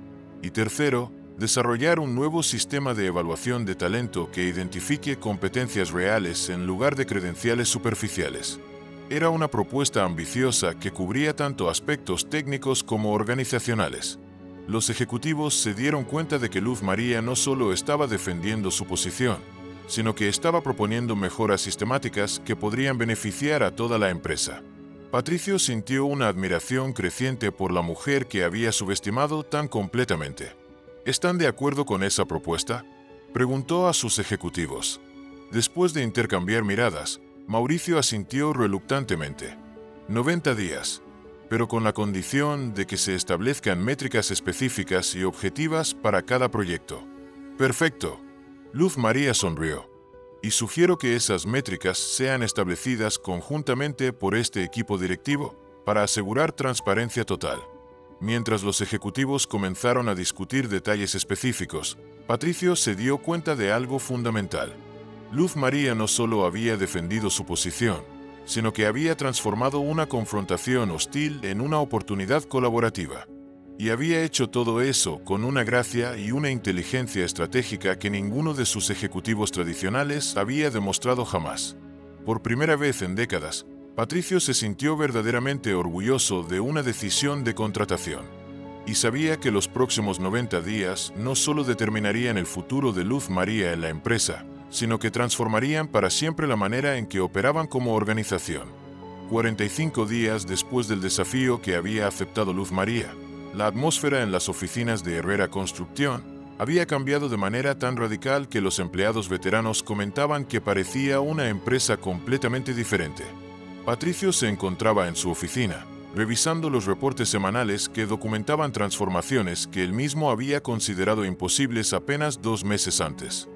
Y tercero, desarrollar un nuevo sistema de evaluación de talento que identifique competencias reales en lugar de credenciales superficiales. Era una propuesta ambiciosa que cubría tanto aspectos técnicos como organizacionales. Los ejecutivos se dieron cuenta de que Luz María no solo estaba defendiendo su posición, sino que estaba proponiendo mejoras sistemáticas que podrían beneficiar a toda la empresa. Patricio sintió una admiración creciente por la mujer que había subestimado tan completamente. ¿Están de acuerdo con esa propuesta?, preguntó a sus ejecutivos. Después de intercambiar miradas, Mauricio asintió reluctantemente. 90 días, pero con la condición de que se establezcan métricas específicas y objetivas para cada proyecto. Perfecto. Luz María sonrió. Y sugiero que esas métricas sean establecidas conjuntamente por este equipo directivo para asegurar transparencia total. Mientras los ejecutivos comenzaron a discutir detalles específicos, Patricio se dio cuenta de algo fundamental. Luz María no solo había defendido su posición, sino que había transformado una confrontación hostil en una oportunidad colaborativa. Y había hecho todo eso con una gracia y una inteligencia estratégica que ninguno de sus ejecutivos tradicionales había demostrado jamás. Por primera vez en décadas, Patricio se sintió verdaderamente orgulloso de una decisión de contratación. Y sabía que los próximos 90 días no solo determinarían el futuro de Luz María en la empresa, sino que transformarían para siempre la manera en que operaban como organización. 45 días después del desafío que había aceptado Luz María, la atmósfera en las oficinas de Herrera Construcción había cambiado de manera tan radical que los empleados veteranos comentaban que parecía una empresa completamente diferente. Patricio se encontraba en su oficina, revisando los reportes semanales que documentaban transformaciones que él mismo había considerado imposibles apenas 2 meses antes.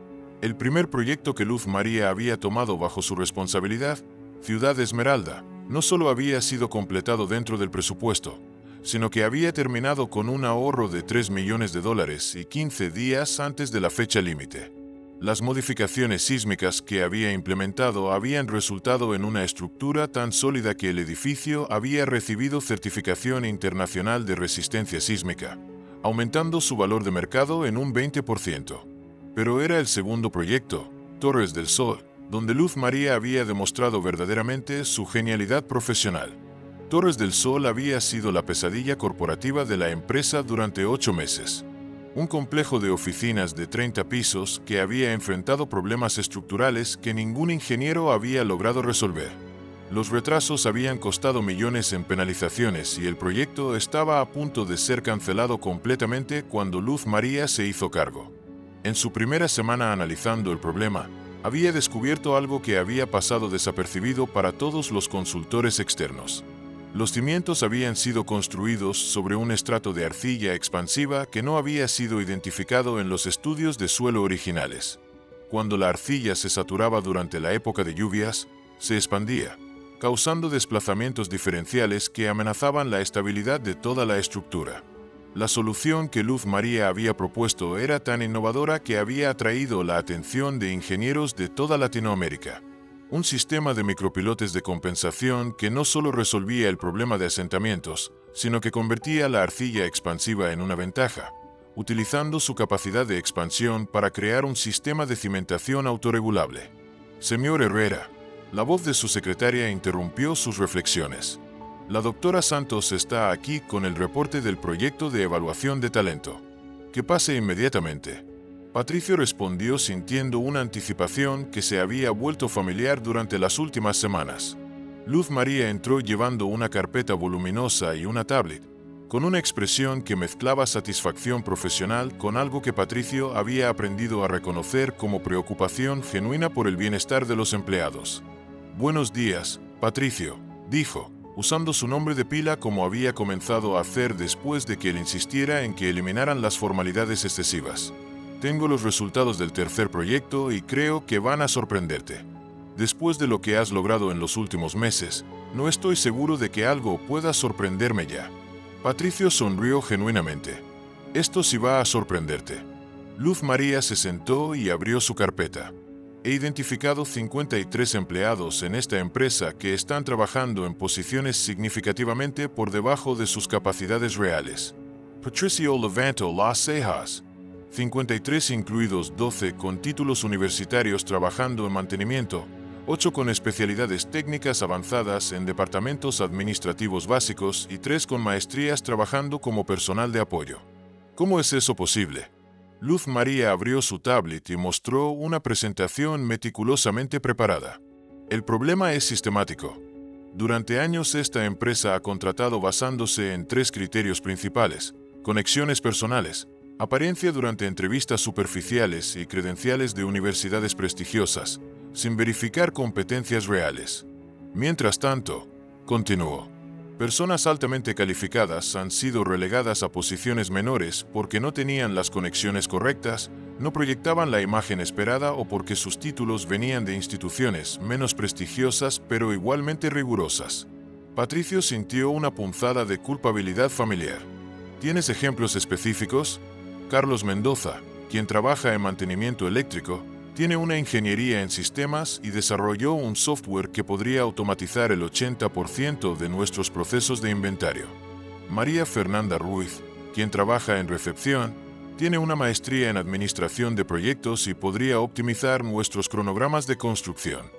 El primer proyecto que Luz María había tomado bajo su responsabilidad, Ciudad Esmeralda, no solo había sido completado dentro del presupuesto, sino que había terminado con un ahorro de $3 millones y 15 días antes de la fecha límite. Las modificaciones sísmicas que había implementado habían resultado en una estructura tan sólida que el edificio había recibido certificación internacional de resistencia sísmica, aumentando su valor de mercado en un 20%. Pero era el segundo proyecto, Torres del Sol, donde Luz María había demostrado verdaderamente su genialidad profesional. Torres del Sol había sido la pesadilla corporativa de la empresa durante 8 meses. Un complejo de oficinas de 30 pisos que había enfrentado problemas estructurales que ningún ingeniero había logrado resolver. Los retrasos habían costado millones en penalizaciones y el proyecto estaba a punto de ser cancelado completamente cuando Luz María se hizo cargo. En su primera semana analizando el problema, había descubierto algo que había pasado desapercibido para todos los consultores externos. Los cimientos habían sido construidos sobre un estrato de arcilla expansiva que no había sido identificado en los estudios de suelo originales. Cuando la arcilla se saturaba durante la época de lluvias, se expandía, causando desplazamientos diferenciales que amenazaban la estabilidad de toda la estructura. La solución que Luz María había propuesto era tan innovadora que había atraído la atención de ingenieros de toda Latinoamérica. Un sistema de micropilotes de compensación que no solo resolvía el problema de asentamientos, sino que convertía la arcilla expansiva en una ventaja, utilizando su capacidad de expansión para crear un sistema de cimentación autorregulable. Señor Herrera, la voz de su secretaria interrumpió sus reflexiones. La doctora Santos está aquí con el reporte del proyecto de evaluación de talento. Que pase inmediatamente. Patricio respondió sintiendo una anticipación que se había vuelto familiar durante las últimas semanas. Luz María entró llevando una carpeta voluminosa y una tablet, con una expresión que mezclaba satisfacción profesional con algo que Patricio había aprendido a reconocer como preocupación genuina por el bienestar de los empleados. «Buenos días, Patricio», dijo, usando su nombre de pila como había comenzado a hacer después de que él insistiera en que eliminaran las formalidades excesivas. «Tengo los resultados del tercer proyecto y creo que van a sorprenderte. Después de lo que has logrado en los últimos meses, no estoy seguro de que algo pueda sorprenderme ya». Patricio sonrió genuinamente. «Esto sí va a sorprenderte». Luz María se sentó y abrió su carpeta. «He identificado 53 empleados en esta empresa que están trabajando en posiciones significativamente por debajo de sus capacidades reales». Patricio levantó las cejas. 53 incluidos 12 con títulos universitarios trabajando en mantenimiento, 8 con especialidades técnicas avanzadas en departamentos administrativos básicos y 3 con maestrías trabajando como personal de apoyo. ¿Cómo es eso posible? Luz María abrió su tablet y mostró una presentación meticulosamente preparada. El problema es sistemático. Durante años esta empresa ha contratado basándose en 3 criterios principales: conexiones personales, apariencia durante entrevistas superficiales y credenciales de universidades prestigiosas, sin verificar competencias reales. Mientras tanto, continuó, personas altamente calificadas han sido relegadas a posiciones menores porque no tenían las conexiones correctas, no proyectaban la imagen esperada o porque sus títulos venían de instituciones menos prestigiosas pero igualmente rigurosas. Patricio sintió una punzada de culpabilidad familiar. ¿Tienes ejemplos específicos? Carlos Mendoza, quien trabaja en mantenimiento eléctrico, tiene una ingeniería en sistemas y desarrolló un software que podría automatizar el 80% de nuestros procesos de inventario. María Fernanda Ruiz, quien trabaja en recepción, tiene una maestría en administración de proyectos y podría optimizar nuestros cronogramas de construcción.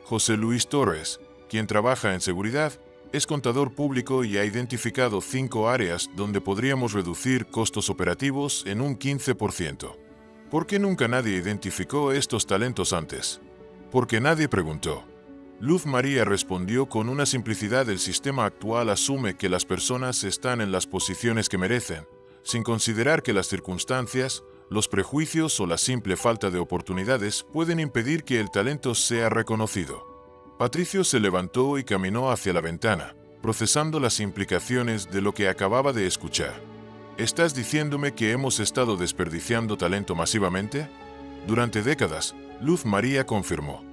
José Luis Torres, quien trabaja en seguridad, es contador público y ha identificado 5 áreas donde podríamos reducir costos operativos en un 15%. ¿Por qué nunca nadie identificó estos talentos antes? Porque nadie preguntó. Luz María respondió con una simplicidad: el sistema actual asume que las personas están en las posiciones que merecen, sin considerar que las circunstancias, los prejuicios o la simple falta de oportunidades pueden impedir que el talento sea reconocido. Patricio se levantó y caminó hacia la ventana, procesando las implicaciones de lo que acababa de escuchar. ¿Estás diciéndome que hemos estado desperdiciando talento masivamente? Durante décadas, Luz María confirmó.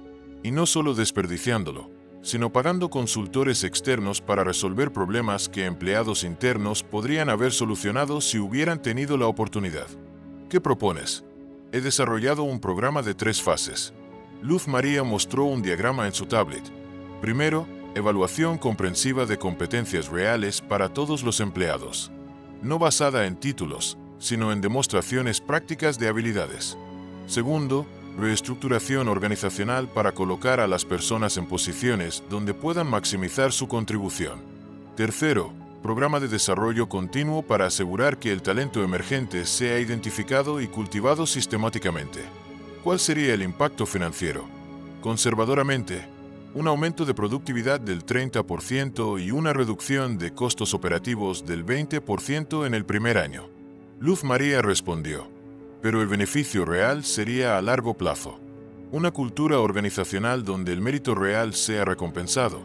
Y no solo desperdiciándolo, sino pagando consultores externos para resolver problemas que empleados internos podrían haber solucionado si hubieran tenido la oportunidad. ¿Qué propones? He desarrollado un programa de 3 fases. Luz María mostró un diagrama en su tablet. Primero, evaluación comprensiva de competencias reales para todos los empleados. No basada en títulos, sino en demostraciones prácticas de habilidades. Segundo, reestructuración organizacional para colocar a las personas en posiciones donde puedan maximizar su contribución. Tercero, programa de desarrollo continuo para asegurar que el talento emergente sea identificado y cultivado sistemáticamente. ¿Cuál sería el impacto financiero? Conservadoramente, un aumento de productividad del 30% y una reducción de costos operativos del 20% en el primer año. Luz María respondió, pero el beneficio real sería a largo plazo. Una cultura organizacional donde el mérito real sea recompensado,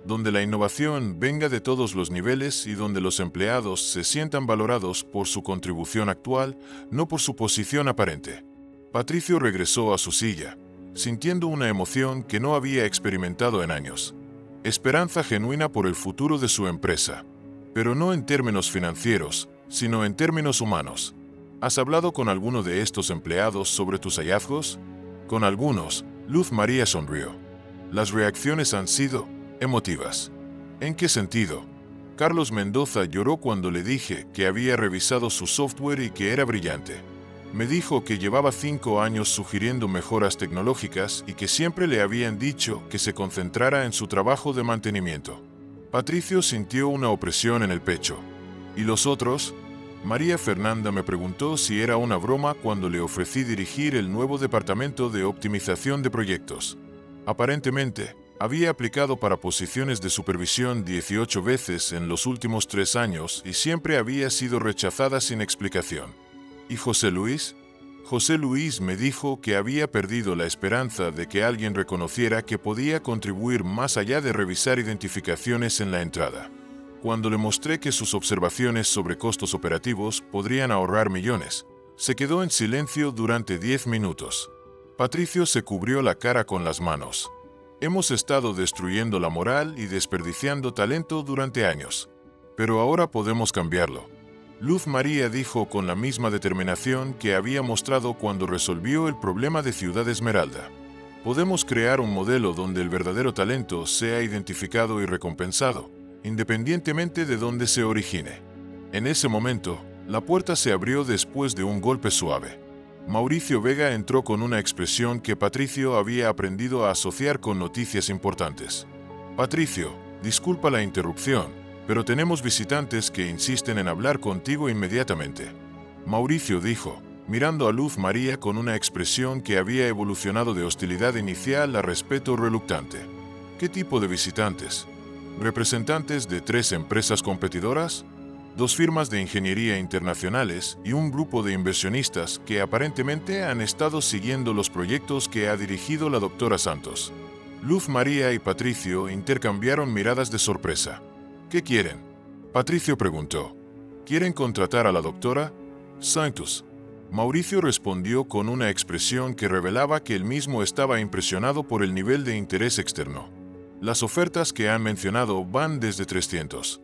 donde la innovación venga de todos los niveles y donde los empleados se sientan valorados por su contribución actual, no por su posición aparente. Patricio regresó a su silla, sintiendo una emoción que no había experimentado en años. Esperanza genuina por el futuro de su empresa. Pero no en términos financieros, sino en términos humanos. ¿Has hablado con alguno de estos empleados sobre tus hallazgos? Con algunos, Luz María sonrió. Las reacciones han sido emotivas. ¿En qué sentido? Carlos Mendoza lloró cuando le dije que había revisado su software y que era brillante. Me dijo que llevaba 5 años sugiriendo mejoras tecnológicas y que siempre le habían dicho que se concentrara en su trabajo de mantenimiento. Patricio sintió una opresión en el pecho. ¿Y los otros? María Fernanda me preguntó si era una broma cuando le ofrecí dirigir el nuevo departamento de optimización de proyectos. Aparentemente, había aplicado para posiciones de supervisión 18 veces en los últimos 3 años y siempre había sido rechazada sin explicación. ¿Y José Luis? José Luis me dijo que había perdido la esperanza de que alguien reconociera que podía contribuir más allá de revisar identificaciones en la entrada. Cuando le mostré que sus observaciones sobre costos operativos podrían ahorrar millones, se quedó en silencio durante 10 minutos. Patricio se cubrió la cara con las manos. Hemos estado destruyendo la moral y desperdiciando talento durante años. Pero ahora podemos cambiarlo. Luz María dijo con la misma determinación que había mostrado cuando resolvió el problema de Ciudad Esmeralda. Podemos crear un modelo donde el verdadero talento sea identificado y recompensado, independientemente de dónde se origine. En ese momento, la puerta se abrió después de un golpe suave. Mauricio Vega entró con una expresión que Patricio había aprendido a asociar con noticias importantes. Patricio, disculpa la interrupción, pero tenemos visitantes que insisten en hablar contigo inmediatamente. Mauricio dijo, mirando a Luz María con una expresión que había evolucionado de hostilidad inicial a respeto reluctante. ¿Qué tipo de visitantes? ¿Representantes de 3 empresas competidoras? 2 firmas de ingeniería internacionales y un grupo de inversionistas que aparentemente han estado siguiendo los proyectos que ha dirigido la doctora Santos. Luz María y Patricio intercambiaron miradas de sorpresa. ¿Qué quieren? Patricio preguntó. ¿Quieren contratar a la doctora Santos? Mauricio respondió con una expresión que revelaba que él mismo estaba impresionado por el nivel de interés externo. Las ofertas que han mencionado van desde 300,000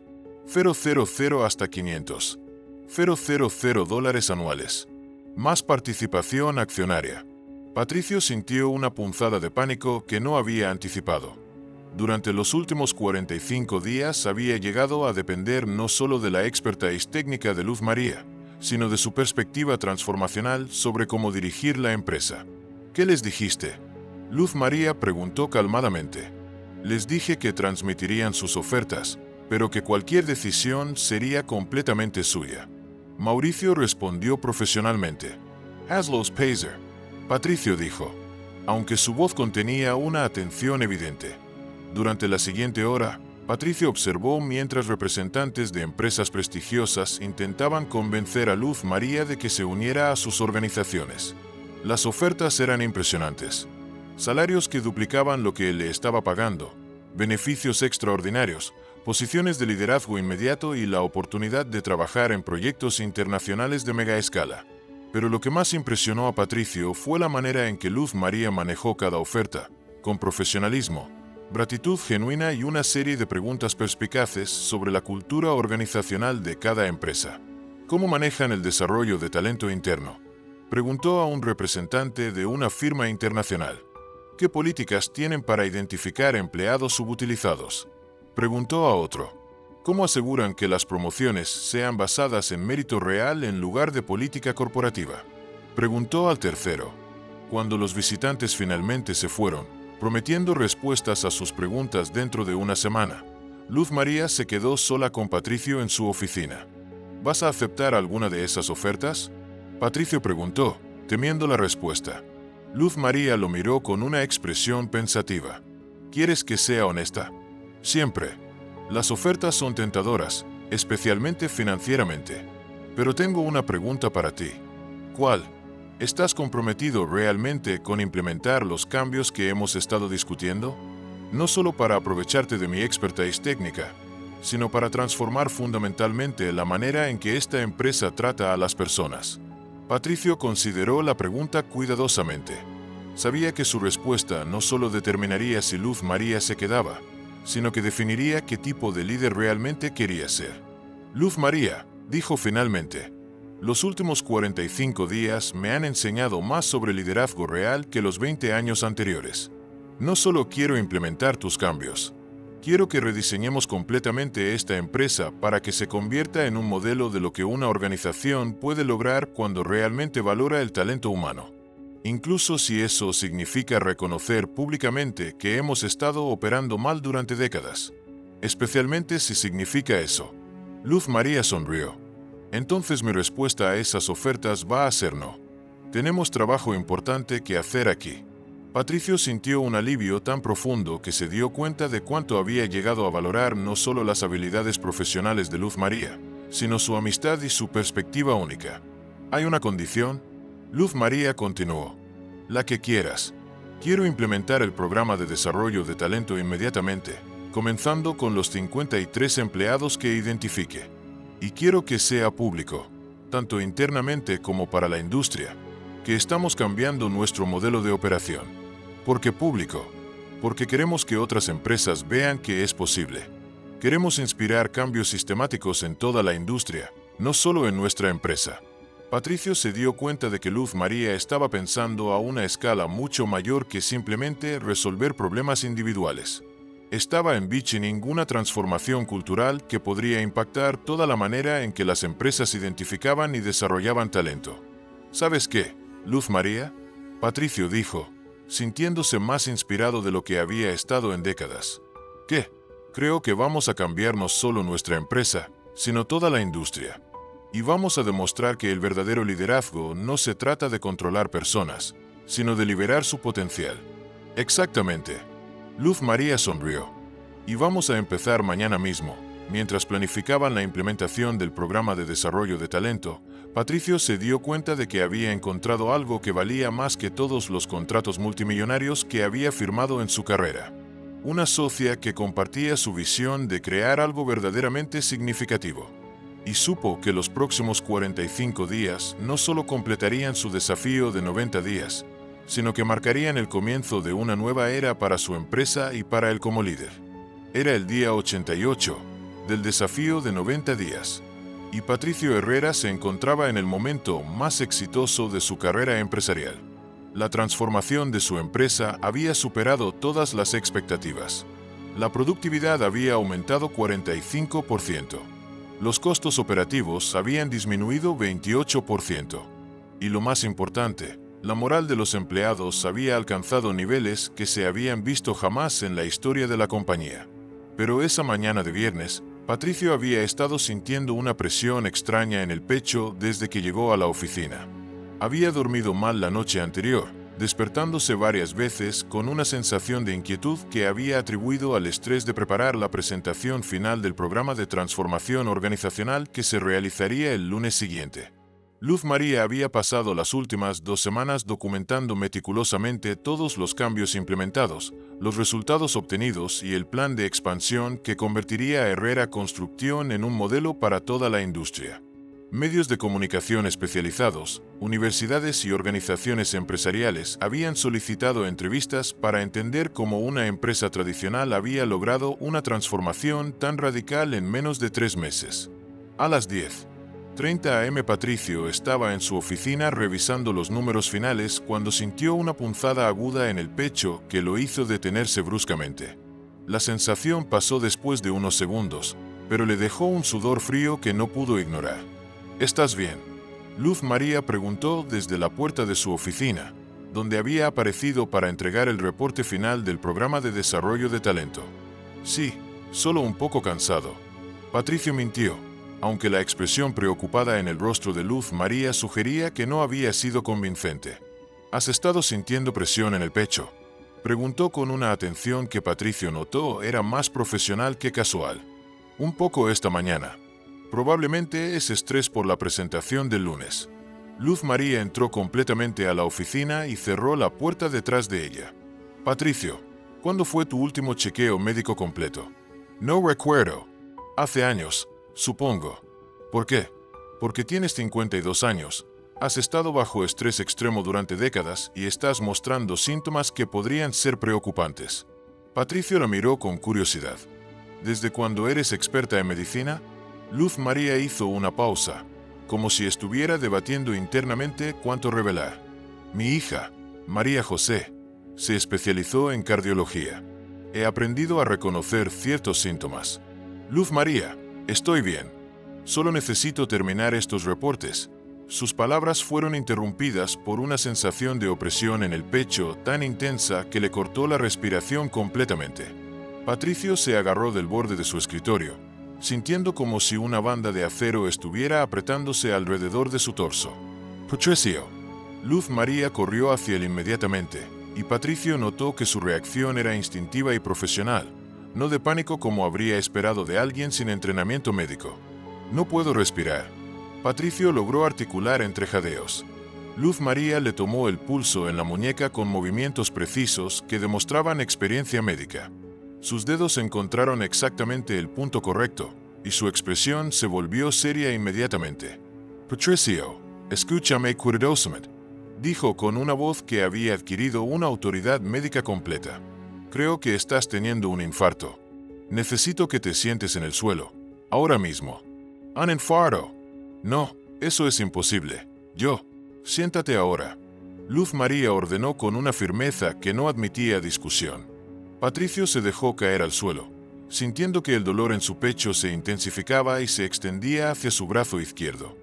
hasta 500,000 dólares anuales. Más participación accionaria. Patricio sintió una punzada de pánico que no había anticipado. Durante los últimos 45 días había llegado a depender no solo de la expertise técnica de Luz María, sino de su perspectiva transformacional sobre cómo dirigir la empresa. ¿Qué les dijiste? Luz María preguntó calmadamente. Les dije que transmitirían sus ofertas, pero que cualquier decisión sería completamente suya. Mauricio respondió profesionalmente. Hazlos, Pacer. Patricio dijo, aunque su voz contenía una atención evidente. Durante la siguiente hora, Patricio observó mientras representantes de empresas prestigiosas intentaban convencer a Luz María de que se uniera a sus organizaciones. Las ofertas eran impresionantes. Salarios que duplicaban lo que le estaba pagando, beneficios extraordinarios, posiciones de liderazgo inmediato y la oportunidad de trabajar en proyectos internacionales de mega escala. Pero lo que más impresionó a Patricio fue la manera en que Luz María manejó cada oferta, con profesionalismo, gratitud genuina y una serie de preguntas perspicaces sobre la cultura organizacional de cada empresa. ¿Cómo manejan el desarrollo de talento interno? Preguntó a un representante de una firma internacional. ¿Qué políticas tienen para identificar empleados subutilizados? Preguntó a otro. ¿Cómo aseguran que las promociones sean basadas en mérito real en lugar de política corporativa? Preguntó al tercero. Cuando los visitantes finalmente se fueron, prometiendo respuestas a sus preguntas dentro de una semana, Luz María se quedó sola con Patricio en su oficina. ¿Vas a aceptar alguna de esas ofertas? Patricio preguntó, temiendo la respuesta. Luz María lo miró con una expresión pensativa. ¿Quieres que sea honesta? Siempre. Las ofertas son tentadoras, especialmente financieramente. Pero tengo una pregunta para ti. ¿Cuál? ¿Estás comprometido realmente con implementar los cambios que hemos estado discutiendo? No solo para aprovecharte de mi expertise técnica, sino para transformar fundamentalmente la manera en que esta empresa trata a las personas. Patricio consideró la pregunta cuidadosamente. Sabía que su respuesta no solo determinaría si Luz María se quedaba, sino que definiría qué tipo de líder realmente quería ser. Luz María, dijo finalmente, los últimos 45 días me han enseñado más sobre liderazgo real que los 20 años anteriores. No solo quiero implementar tus cambios, Quiero que rediseñemos completamente esta empresa para que se convierta en un modelo de lo que una organización puede lograr cuando realmente valora el talento humano. Incluso si eso significa reconocer públicamente que hemos estado operando mal durante décadas. Especialmente si significa eso. Luz María sonrió. Entonces mi respuesta a esas ofertas va a ser no. Tenemos trabajo importante que hacer aquí. Patricio sintió un alivio tan profundo que se dio cuenta de cuánto había llegado a valorar no solo las habilidades profesionales de Luz María, sino su amistad y su perspectiva única. ¿Hay una condición? Luz María continuó. La que quieras. Quiero implementar el programa de desarrollo de talento inmediatamente, comenzando con los 53 empleados que identifique. Y quiero que sea público, tanto internamente como para la industria, que estamos cambiando nuestro modelo de operación. ¿Por qué público? Porque queremos que otras empresas vean que es posible. Queremos inspirar cambios sistemáticos en toda la industria, no solo en nuestra empresa. Patricio se dio cuenta de que Luz María estaba pensando a una escala mucho mayor que simplemente resolver problemas individuales. Estaba envisioning una transformación cultural que podría impactar toda la manera en que las empresas identificaban y desarrollaban talento. ¿Sabes qué, Luz María? Patricio dijo, sintiéndose más inspirado de lo que había estado en décadas. ¿Qué? Creo que vamos a cambiar no solo nuestra empresa, sino toda la industria. Y vamos a demostrar que el verdadero liderazgo no se trata de controlar personas, sino de liberar su potencial. Exactamente. Luz María sonrió. Y vamos a empezar mañana mismo. Mientras planificaban la implementación del programa de desarrollo de talento, Patricio se dio cuenta de que había encontrado algo que valía más que todos los contratos multimillonarios que había firmado en su carrera. Una socia que compartía su visión de crear algo verdaderamente significativo. Y supo que los próximos 45 días no solo completarían su desafío de 90 días, sino que marcarían el comienzo de una nueva era para su empresa y para él como líder. Era el día 88 del desafío de 90 días. Y Patricio Herrera se encontraba en el momento más exitoso de su carrera empresarial. La transformación de su empresa había superado todas las expectativas. La productividad había aumentado 45%. Los costos operativos habían disminuido 28%. Y lo más importante, la moral de los empleados había alcanzado niveles que se habían visto jamás en la historia de la compañía. Pero esa mañana de viernes, Patricio había estado sintiendo una presión extraña en el pecho desde que llegó a la oficina. Había dormido mal la noche anterior, despertándose varias veces con una sensación de inquietud que había atribuido al estrés de preparar la presentación final del programa de transformación organizacional que se realizaría el lunes siguiente. Luz María había pasado las últimas 2 semanas documentando meticulosamente todos los cambios implementados, los resultados obtenidos y el plan de expansión que convertiría a Herrera Construcción en un modelo para toda la industria. Medios de comunicación especializados, universidades y organizaciones empresariales habían solicitado entrevistas para entender cómo una empresa tradicional había logrado una transformación tan radical en menos de 3 meses. A las 10:30 am Patricio estaba en su oficina revisando los números finales cuando sintió una punzada aguda en el pecho que lo hizo detenerse bruscamente. La sensación pasó después de unos segundos, pero le dejó un sudor frío que no pudo ignorar. ¿Estás bien?, Luz María preguntó desde la puerta de su oficina, donde había aparecido para entregar el reporte final del programa de desarrollo de talento. Sí, solo un poco cansado. Patricio mintió, aunque la expresión preocupada en el rostro de Luz María sugería que no había sido convincente. ¿Has estado sintiendo presión en el pecho?, preguntó con una atención que Patricio notó era más profesional que casual. Un poco esta mañana. Probablemente es estrés por la presentación del lunes. Luz María entró completamente a la oficina y cerró la puerta detrás de ella. Patricio, ¿cuándo fue tu último chequeo médico completo? No recuerdo. Hace años, supongo. ¿Por qué? Porque tienes 52 años, has estado bajo estrés extremo durante décadas y estás mostrando síntomas que podrían ser preocupantes. Patricio la miró con curiosidad. ¿Desde cuándo eres experta en medicina? Luz María hizo una pausa, como si estuviera debatiendo internamente cuánto revelar. Mi hija, María José, se especializó en cardiología. He aprendido a reconocer ciertos síntomas. Luz María, estoy bien. Solo necesito terminar estos reportes. Sus palabras fueron interrumpidas por una sensación de opresión en el pecho tan intensa que le cortó la respiración completamente. Patricio se agarró del borde de su escritorio, sintiendo como si una banda de acero estuviera apretándose alrededor de su torso. Patricio. Luz María corrió hacia él inmediatamente, y Patricio notó que su reacción era instintiva y profesional, no de pánico como habría esperado de alguien sin entrenamiento médico. No puedo respirar. Patricio logró articular entre jadeos. Luz María le tomó el pulso en la muñeca con movimientos precisos que demostraban experiencia médica. Sus dedos encontraron exactamente el punto correcto, y su expresión se volvió seria inmediatamente. Patricio, escúchame cuidadosamente, dijo con una voz que había adquirido una autoridad médica completa. Creo que estás teniendo un infarto. Necesito que te sientes en el suelo, ahora mismo. ¿Un infarto? No, eso es imposible. Siéntate ahora. Luz María ordenó con una firmeza que no admitía discusión. Patricio se dejó caer al suelo, sintiendo que el dolor en su pecho se intensificaba y se extendía hacia su brazo izquierdo.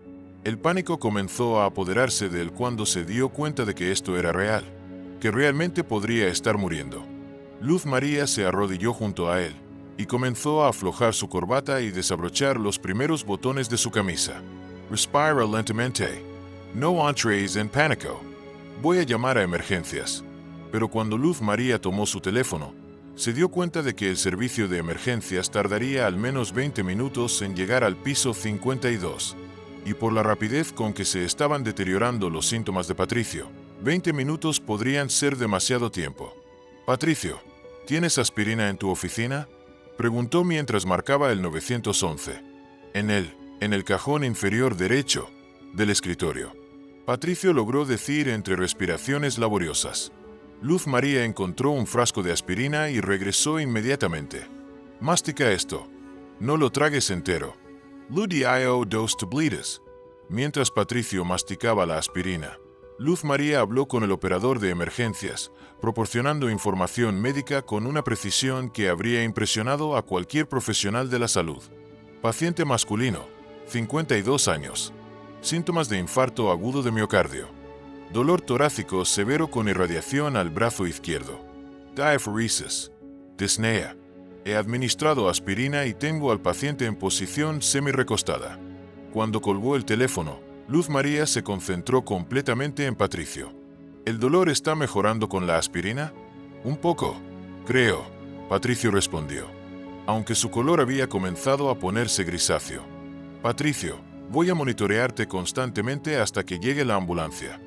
El pánico comenzó a apoderarse de él cuando se dio cuenta de que esto era real, que realmente podría estar muriendo. Luz María se arrodilló junto a él y comenzó a aflojar su corbata y desabrochar los primeros botones de su camisa. Respira lentamente. No entres en pánico. Voy a llamar a emergencias. Pero cuando Luz María tomó su teléfono, se dio cuenta de que el servicio de emergencias tardaría al menos 20 minutos en llegar al piso 52. Y por la rapidez con que se estaban deteriorando los síntomas de Patricio, 20 minutos podrían ser demasiado tiempo. Patricio, ¿tienes aspirina en tu oficina?, preguntó mientras marcaba el 911. En el cajón inferior derecho del escritorio. Patricio logró decir entre respiraciones laboriosas. Luz María encontró un frasco de aspirina y regresó inmediatamente. Mastica esto. No lo tragues entero. Ludio dos tablitas. Mientras Patricio masticaba la aspirina, Luz María habló con el operador de emergencias, proporcionando información médica con una precisión que habría impresionado a cualquier profesional de la salud. Paciente masculino, 52 años. Síntomas de infarto agudo de miocardio. Dolor torácico severo con irradiación al brazo izquierdo. Diaphoresis. Disnea. He administrado aspirina y tengo al paciente en posición semi-recostada. Cuando colgó el teléfono, Luz María se concentró completamente en Patricio. ¿El dolor está mejorando con la aspirina? Un poco, creo, Patricio respondió, aunque su color había comenzado a ponerse grisáceo. Patricio, voy a monitorearte constantemente hasta que llegue la ambulancia.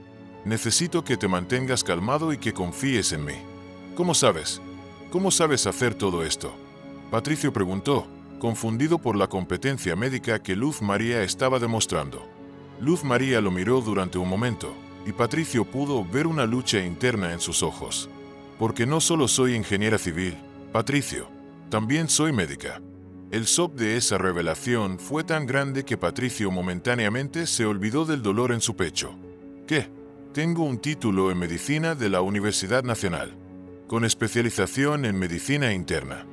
Necesito que te mantengas calmado y que confíes en mí. ¿Cómo sabes? ¿Cómo sabes hacer todo esto?, Patricio preguntó, confundido por la competencia médica que Luz María estaba demostrando. Luz María lo miró durante un momento, y Patricio pudo ver una lucha interna en sus ojos. Porque no solo soy ingeniera civil, Patricio, también soy médica. El shock de esa revelación fue tan grande que Patricio momentáneamente se olvidó del dolor en su pecho. ¿Qué? Tengo un título en medicina de la Universidad Nacional, con especialización en medicina interna.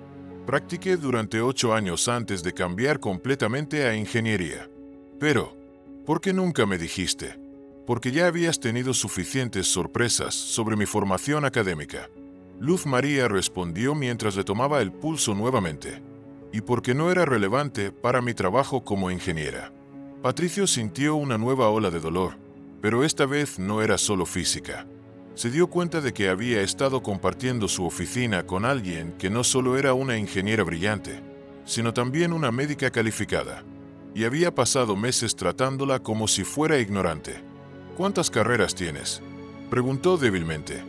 Practiqué durante 8 años antes de cambiar completamente a ingeniería. Pero, ¿por qué nunca me dijiste? Porque ya habías tenido suficientes sorpresas sobre mi formación académica. Luz María respondió mientras le tomaba el pulso nuevamente. Y porque no era relevante para mi trabajo como ingeniera. Patricio sintió una nueva ola de dolor, pero esta vez no era solo física. Se dio cuenta de que había estado compartiendo su oficina con alguien que no solo era una ingeniera brillante, sino también una médica calificada, y había pasado meses tratándola como si fuera ignorante. ¿Cuántas carreras tienes?, preguntó débilmente.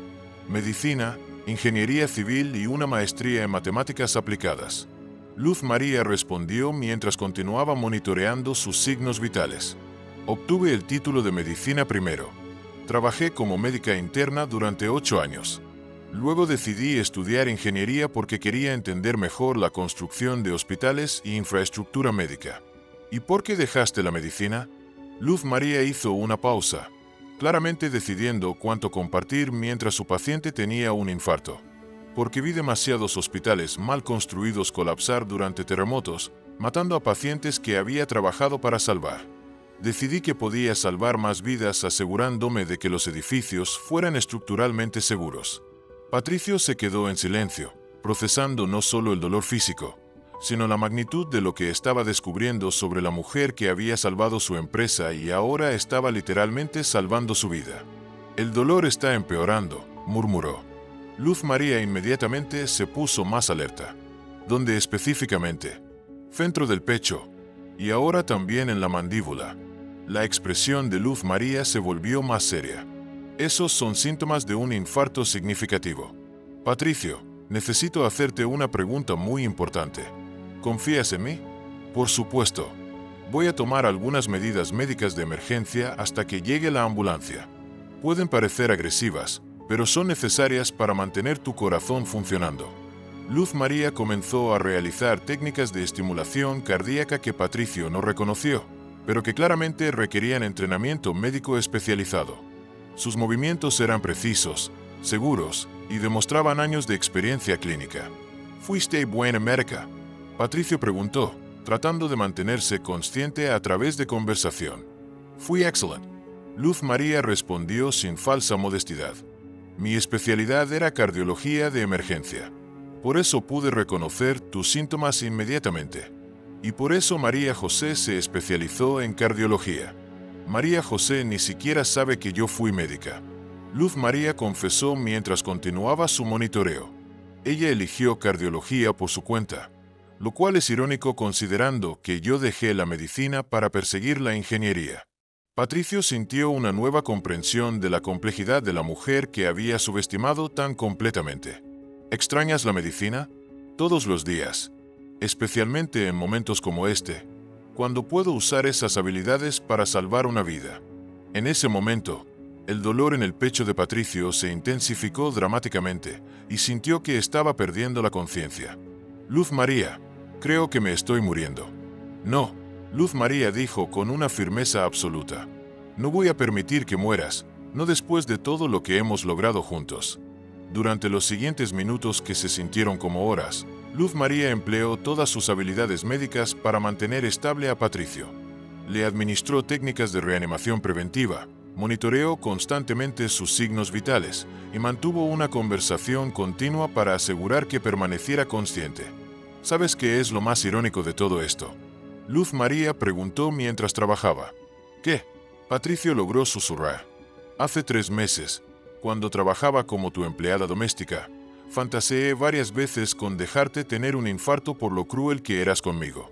Medicina, ingeniería civil y una maestría en matemáticas aplicadas. Luz María respondió mientras continuaba monitoreando sus signos vitales. Obtuve el título de medicina primero. Trabajé como médica interna durante 8 años. Luego decidí estudiar ingeniería porque quería entender mejor la construcción de hospitales y infraestructura médica. ¿Y por qué dejaste la medicina? Luz María hizo una pausa, claramente decidiendo cuánto compartir mientras su paciente tenía un infarto. porque vi demasiados hospitales mal construidos colapsar durante terremotos, matando a pacientes que había trabajado para salvar. Decidí que podía salvar más vidas asegurándome de que los edificios fueran estructuralmente seguros. Patricio se quedó en silencio, procesando no solo el dolor físico, sino la magnitud de lo que estaba descubriendo sobre la mujer que había salvado su empresa y ahora estaba literalmente salvando su vida. El dolor está empeorando, murmuró. Luz María inmediatamente se puso más alerta. ¿Dónde específicamente? Centro del pecho, y ahora también en la mandíbula. La expresión de Luz María se volvió más seria. Esos son síntomas de un infarto significativo. Patricio, necesito hacerte una pregunta muy importante. ¿Confías en mí? Por supuesto. Voy a tomar algunas medidas médicas de emergencia hasta que llegue la ambulancia. Pueden parecer agresivas, pero son necesarias para mantener tu corazón funcionando. Luz María comenzó a realizar técnicas de estimulación cardíaca que Patricio no reconoció, pero que claramente requerían entrenamiento médico especializado. Sus movimientos eran precisos, seguros y demostraban años de experiencia clínica. ¿Fuiste buena médica?, Patricio preguntó, tratando de mantenerse consciente a través de conversación. Fui excelente. Luz María respondió sin falsa modestidad. Mi especialidad era cardiología de emergencia. Por eso pude reconocer tus síntomas inmediatamente. Y por eso María José se especializó en cardiología. María José ni siquiera sabe que yo fui médica. Luz María confesó mientras continuaba su monitoreo. Ella eligió cardiología por su cuenta, lo cual es irónico considerando que yo dejé la medicina para perseguir la ingeniería. Patricio sintió una nueva comprensión de la complejidad de la mujer que había subestimado tan completamente. ¿Extrañas la medicina? Todos los días, especialmente en momentos como este, cuando puedo usar esas habilidades para salvar una vida. En ese momento, el dolor en el pecho de Patricio se intensificó dramáticamente y sintió que estaba perdiendo la conciencia. Luz María, creo que me estoy muriendo. No, Luz María dijo con una firmeza absoluta. No voy a permitir que mueras, no después de todo lo que hemos logrado juntos. Durante los siguientes minutos que se sintieron como horas, Luz María empleó todas sus habilidades médicas para mantener estable a Patricio. Le administró técnicas de reanimación preventiva, monitoreó constantemente sus signos vitales y mantuvo una conversación continua para asegurar que permaneciera consciente. ¿Sabes qué es lo más irónico de todo esto?, Luz María preguntó mientras trabajaba. ¿Qué? Patricio logró susurrar. Hace 3 meses, cuando trabajaba como tu empleada doméstica, fantaseé varias veces con dejarte tener un infarto por lo cruel que eras conmigo.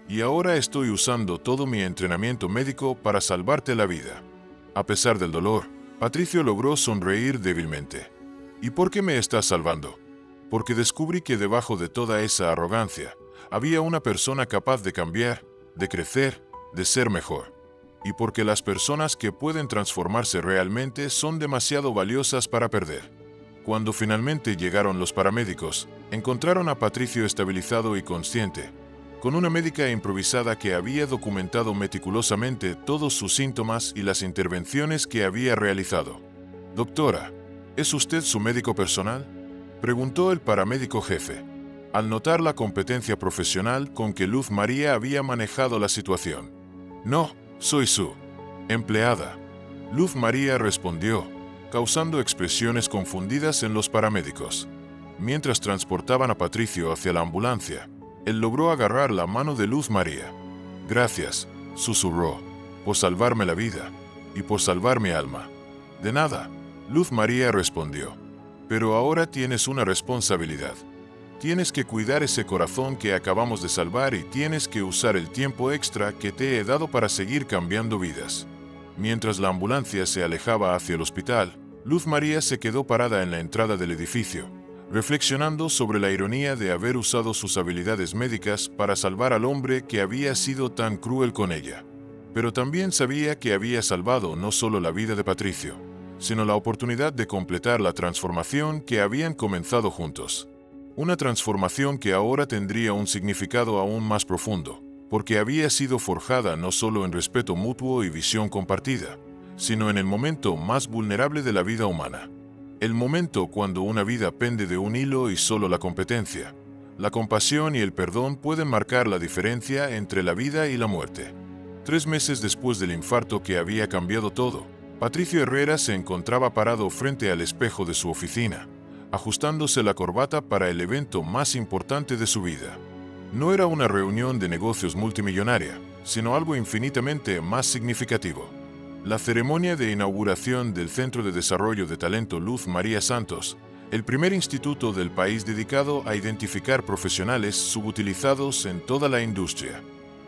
Y ahora estoy usando todo mi entrenamiento médico para salvarte la vida. A pesar del dolor, Patricio logró sonreír débilmente. ¿Y por qué me estás salvando? Porque descubrí que debajo de toda esa arrogancia, había una persona capaz de cambiar, de crecer, de ser mejor. Y porque las personas que pueden transformarse realmente son demasiado valiosas para perder. Cuando finalmente llegaron los paramédicos, encontraron a Patricio estabilizado y consciente, con una médica improvisada que había documentado meticulosamente todos sus síntomas y las intervenciones que había realizado. «Doctora, ¿es usted su médico personal?», preguntó el paramédico jefe, al notar la competencia profesional con que Luz María había manejado la situación. «No, soy su empleada», Luz María respondió, causando expresiones confundidas en los paramédicos. Mientras transportaban a Patricio hacia la ambulancia, él logró agarrar la mano de Luz María. «Gracias», susurró, «por salvarme la vida y por salvar mi alma». «De nada», Luz María respondió, «pero ahora tienes una responsabilidad. Tienes que cuidar ese corazón que acabamos de salvar y tienes que usar el tiempo extra que te he dado para seguir cambiando vidas». Mientras la ambulancia se alejaba hacia el hospital, Luz María se quedó parada en la entrada del edificio, reflexionando sobre la ironía de haber usado sus habilidades médicas para salvar al hombre que había sido tan cruel con ella. Pero también sabía que había salvado no solo la vida de Patricio, sino la oportunidad de completar la transformación que habían comenzado juntos. Una transformación que ahora tendría un significado aún más profundo, porque había sido forjada no solo en respeto mutuo y visión compartida, sino en el momento más vulnerable de la vida humana. El momento cuando una vida pende de un hilo y solo la competencia. La compasión y el perdón pueden marcar la diferencia entre la vida y la muerte. 3 meses después del infarto que había cambiado todo, Patricio Herrera se encontraba parado frente al espejo de su oficina, ajustándose la corbata para el evento más importante de su vida. No era una reunión de negocios multimillonaria, sino algo infinitamente más significativo. La ceremonia de inauguración del Centro de Desarrollo de Talento Luz María Santos, el primer instituto del país dedicado a identificar profesionales subutilizados en toda la industria.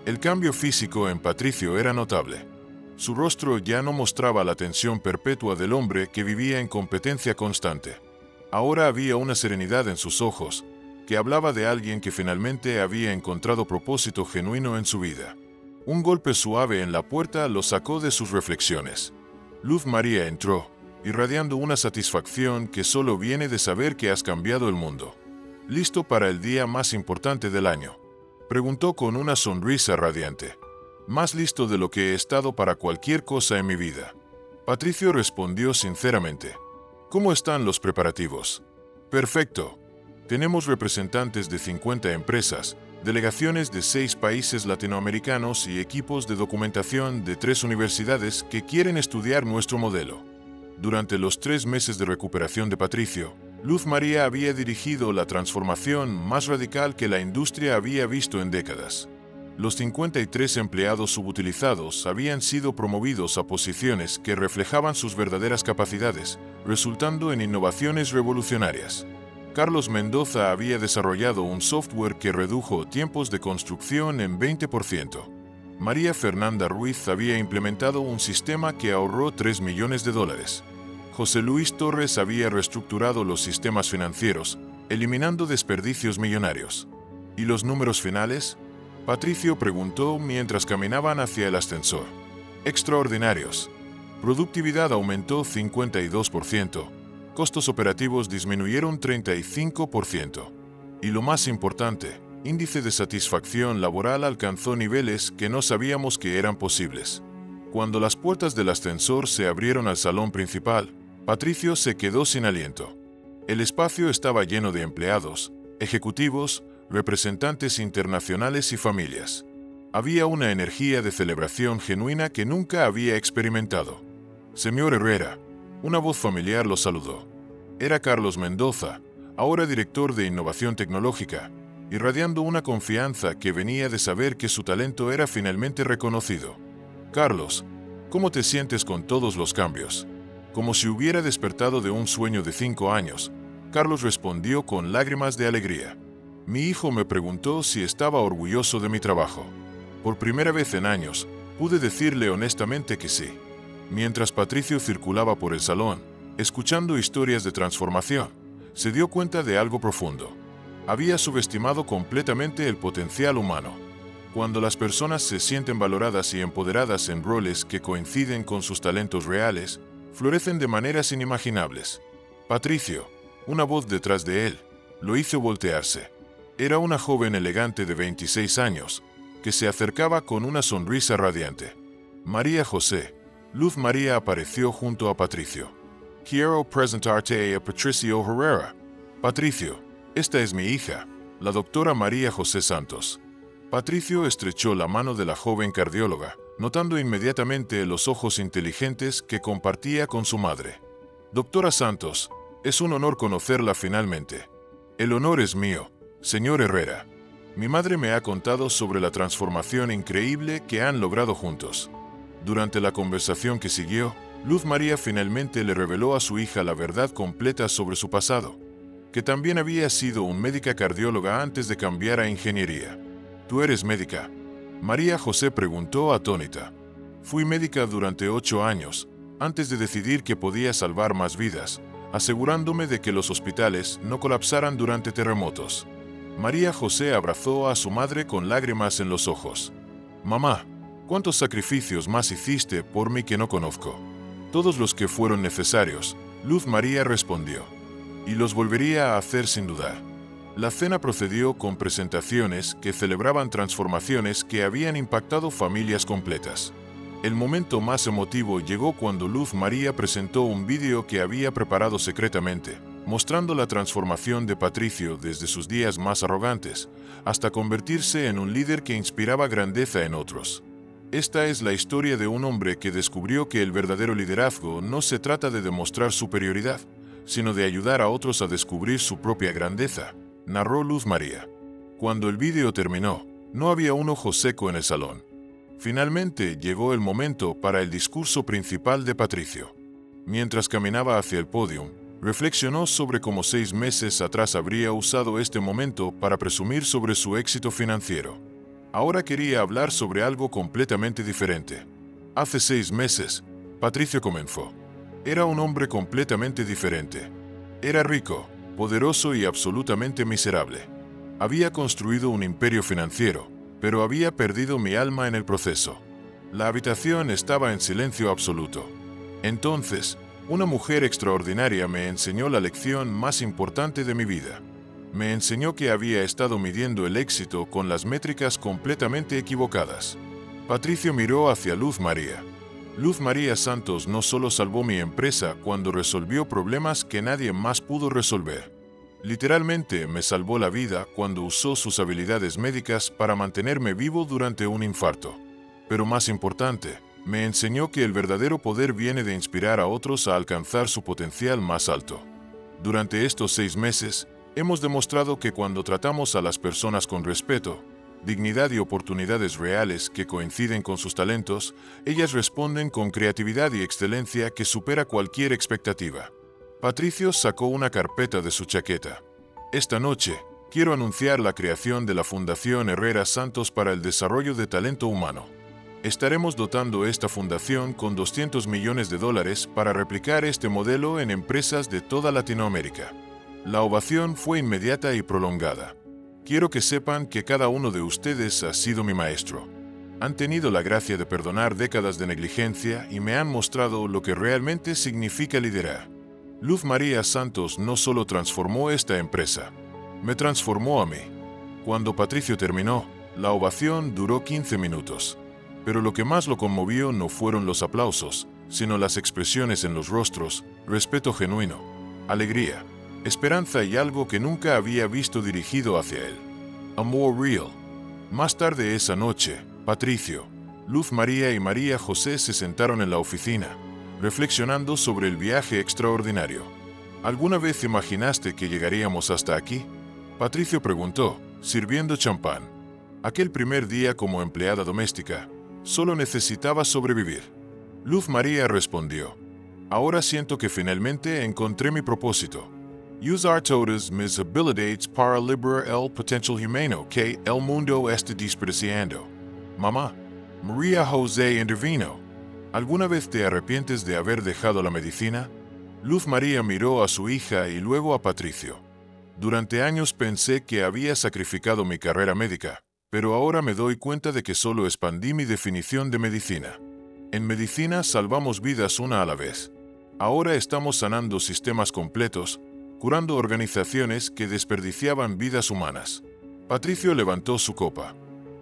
El cambio físico en Patricio era notable. Su rostro ya no mostraba la tensión perpetua del hombre que vivía en competencia constante. Ahora había una serenidad en sus ojos, que hablaba de alguien que finalmente había encontrado propósito genuino en su vida. Un golpe suave en la puerta lo sacó de sus reflexiones. Luz María entró, irradiando una satisfacción que solo viene de saber que has cambiado el mundo. ¿Listo para el día más importante del año?, preguntó con una sonrisa radiante. Más listo de lo que he estado para cualquier cosa en mi vida. Patricio respondió sinceramente. ¿Cómo están los preparativos? Perfecto. Tenemos representantes de 50 empresas, delegaciones de 6 países latinoamericanos y equipos de documentación de 3 universidades que quieren estudiar nuestro modelo. Durante los 3 meses de recuperación de Patricio, Luz María había dirigido la transformación más radical que la industria había visto en décadas. Los 53 empleados subutilizados habían sido promovidos a posiciones que reflejaban sus verdaderas capacidades, resultando en innovaciones revolucionarias. Carlos Mendoza había desarrollado un software que redujo tiempos de construcción en 20%. María Fernanda Ruiz había implementado un sistema que ahorró $3 millones. José Luis Torres había reestructurado los sistemas financieros, eliminando desperdicios millonarios. ¿Y los números finales?, Patricio preguntó mientras caminaban hacia el ascensor. Extraordinarios. Productividad aumentó 52%, costos operativos disminuyeron 35%. Y lo más importante, índice de satisfacción laboral alcanzó niveles que no sabíamos que eran posibles. Cuando las puertas del ascensor se abrieron al salón principal, Patricio se quedó sin aliento. El espacio estaba lleno de empleados, ejecutivos, representantes internacionales y familias. Había una energía de celebración genuina que nunca había experimentado. Señor Herrera, una voz familiar lo saludó. Era Carlos Mendoza, ahora director de Innovación Tecnológica, irradiando una confianza que venía de saber que su talento era finalmente reconocido. Carlos, ¿cómo te sientes con todos los cambios? Como si hubiera despertado de un sueño de 5 años, Carlos respondió con lágrimas de alegría. Mi hijo me preguntó si estaba orgulloso de mi trabajo. Por primera vez en años, pude decirle honestamente que sí. Mientras Patricio circulaba por el salón, escuchando historias de transformación, se dio cuenta de algo profundo. Había subestimado completamente el potencial humano. Cuando las personas se sienten valoradas y empoderadas en roles que coinciden con sus talentos reales, florecen de maneras inimaginables. Patricio, una voz detrás de él, lo hizo voltearse. Era una joven elegante de 26 años, que se acercaba con una sonrisa radiante. María José. Luz María apareció junto a Patricio. Quiero presentarte a Patricio Herrera. Patricio, esta es mi hija, la doctora María José Santos. Patricio estrechó la mano de la joven cardióloga, notando inmediatamente los ojos inteligentes que compartía con su madre. Doctora Santos, es un honor conocerla finalmente. El honor es mío, señor Herrera. Mi madre me ha contado sobre la transformación increíble que han logrado juntos. Durante la conversación que siguió, Luz María finalmente le reveló a su hija la verdad completa sobre su pasado, que también había sido un médica cardióloga antes de cambiar a ingeniería. ¿Tú eres médica?, María José preguntó atónita. Fui médica durante 8 años, antes de decidir que podía salvar más vidas, asegurándome de que los hospitales no colapsaran durante terremotos. María José abrazó a su madre con lágrimas en los ojos. Mamá, ¿cuántos sacrificios más hiciste por mí que no conozco? Todos los que fueron necesarios, Luz María respondió. Y los volvería a hacer sin dudar. La cena procedió con presentaciones que celebraban transformaciones que habían impactado familias completas. El momento más emotivo llegó cuando Luz María presentó un vídeo que había preparado secretamente, mostrando la transformación de Patricio desde sus días más arrogantes, hasta convertirse en un líder que inspiraba grandeza en otros. Esta es la historia de un hombre que descubrió que el verdadero liderazgo no se trata de demostrar superioridad, sino de ayudar a otros a descubrir su propia grandeza, narró Luz María. Cuando el vídeo terminó, no había un ojo seco en el salón. Finalmente llegó el momento para el discurso principal de Patricio. Mientras caminaba hacia el podio, reflexionó sobre cómo 6 meses atrás habría usado este momento para presumir sobre su éxito financiero. Ahora quería hablar sobre algo completamente diferente. Hace 6 meses, Patricio comenzó. Era un hombre completamente diferente. Era rico, poderoso y absolutamente miserable. Había construido un imperio financiero, pero había perdido mi alma en el proceso. La habitación estaba en silencio absoluto. Entonces, una mujer extraordinaria me enseñó la lección más importante de mi vida. Me enseñó que había estado midiendo el éxito con las métricas completamente equivocadas. Patricio miró hacia Luz María. Luz María Santos no solo salvó mi empresa cuando resolvió problemas que nadie más pudo resolver. Literalmente me salvó la vida cuando usó sus habilidades médicas para mantenerme vivo durante un infarto. Pero más importante, me enseñó que el verdadero poder viene de inspirar a otros a alcanzar su potencial más alto. Durante estos 6 meses, hemos demostrado que cuando tratamos a las personas con respeto, dignidad y oportunidades reales que coinciden con sus talentos, ellas responden con creatividad y excelencia que supera cualquier expectativa. Patricio sacó una carpeta de su chaqueta. Esta noche, quiero anunciar la creación de la Fundación Herrera Santos para el Desarrollo de Talento Humano. Estaremos dotando esta fundación con $200 millones para replicar este modelo en empresas de toda Latinoamérica. La ovación fue inmediata y prolongada. Quiero que sepan que cada uno de ustedes ha sido mi maestro. Han tenido la gracia de perdonar décadas de negligencia y me han mostrado lo que realmente significa liderar. Luz María Santos no solo transformó esta empresa, me transformó a mí. Cuando Patricio terminó, la ovación duró 15 minutos. Pero lo que más lo conmovió no fueron los aplausos, sino las expresiones en los rostros, respeto genuino, alegría, esperanza y algo que nunca había visto dirigido hacia él. Amor real. Más tarde esa noche, Patricio, Luz María y María José se sentaron en la oficina, reflexionando sobre el viaje extraordinario. ¿Alguna vez imaginaste que llegaríamos hasta aquí? Patricio preguntó, sirviendo champán. Aquel primer día como empleada doméstica, solo necesitaba sobrevivir. Luz María respondió, ahora siento que finalmente encontré mi propósito. Usar todas mis habilidades para liberar el potencial humano que el mundo está desperdiciando. Mamá, María José intervino. ¿Alguna vez te arrepientes de haber dejado la medicina? Luz María miró a su hija y luego a Patricio. Durante años pensé que había sacrificado mi carrera médica, pero ahora me doy cuenta de que solo expandí mi definición de medicina. En medicina salvamos vidas una a la vez. Ahora estamos sanando sistemas completos, curando organizaciones que desperdiciaban vidas humanas. Patricio levantó su copa.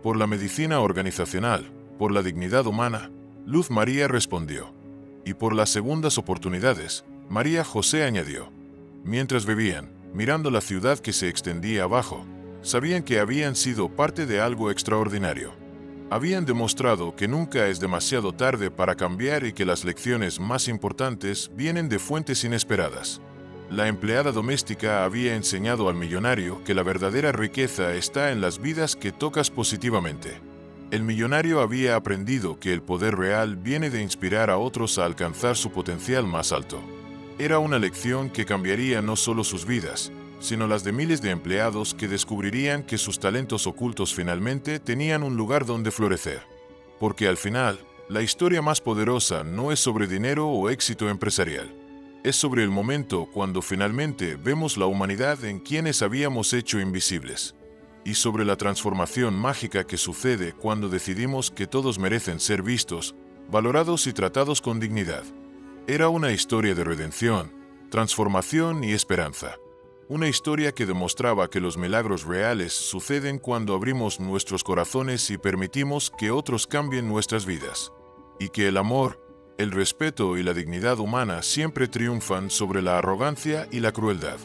Por la medicina organizacional, por la dignidad humana, Luz María respondió. Y por las segundas oportunidades, María José añadió. Mientras bebían, mirando la ciudad que se extendía abajo, sabían que habían sido parte de algo extraordinario. Habían demostrado que nunca es demasiado tarde para cambiar y que las lecciones más importantes vienen de fuentes inesperadas. La empleada doméstica había enseñado al millonario que la verdadera riqueza está en las vidas que tocas positivamente. El millonario había aprendido que el poder real viene de inspirar a otros a alcanzar su potencial más alto. Era una lección que cambiaría no solo sus vidas, sino las de miles de empleados que descubrirían que sus talentos ocultos finalmente tenían un lugar donde florecer. Porque al final, la historia más poderosa no es sobre dinero o éxito empresarial. Es sobre el momento cuando finalmente vemos la humanidad en quienes habíamos hecho invisibles. Y sobre la transformación mágica que sucede cuando decidimos que todos merecen ser vistos, valorados y tratados con dignidad. Era una historia de redención, transformación y esperanza. Una historia que demostraba que los milagros reales suceden cuando abrimos nuestros corazones y permitimos que otros cambien nuestras vidas. y que el amor, el respeto y la dignidad humana siempre triunfan sobre la arrogancia y la crueldad.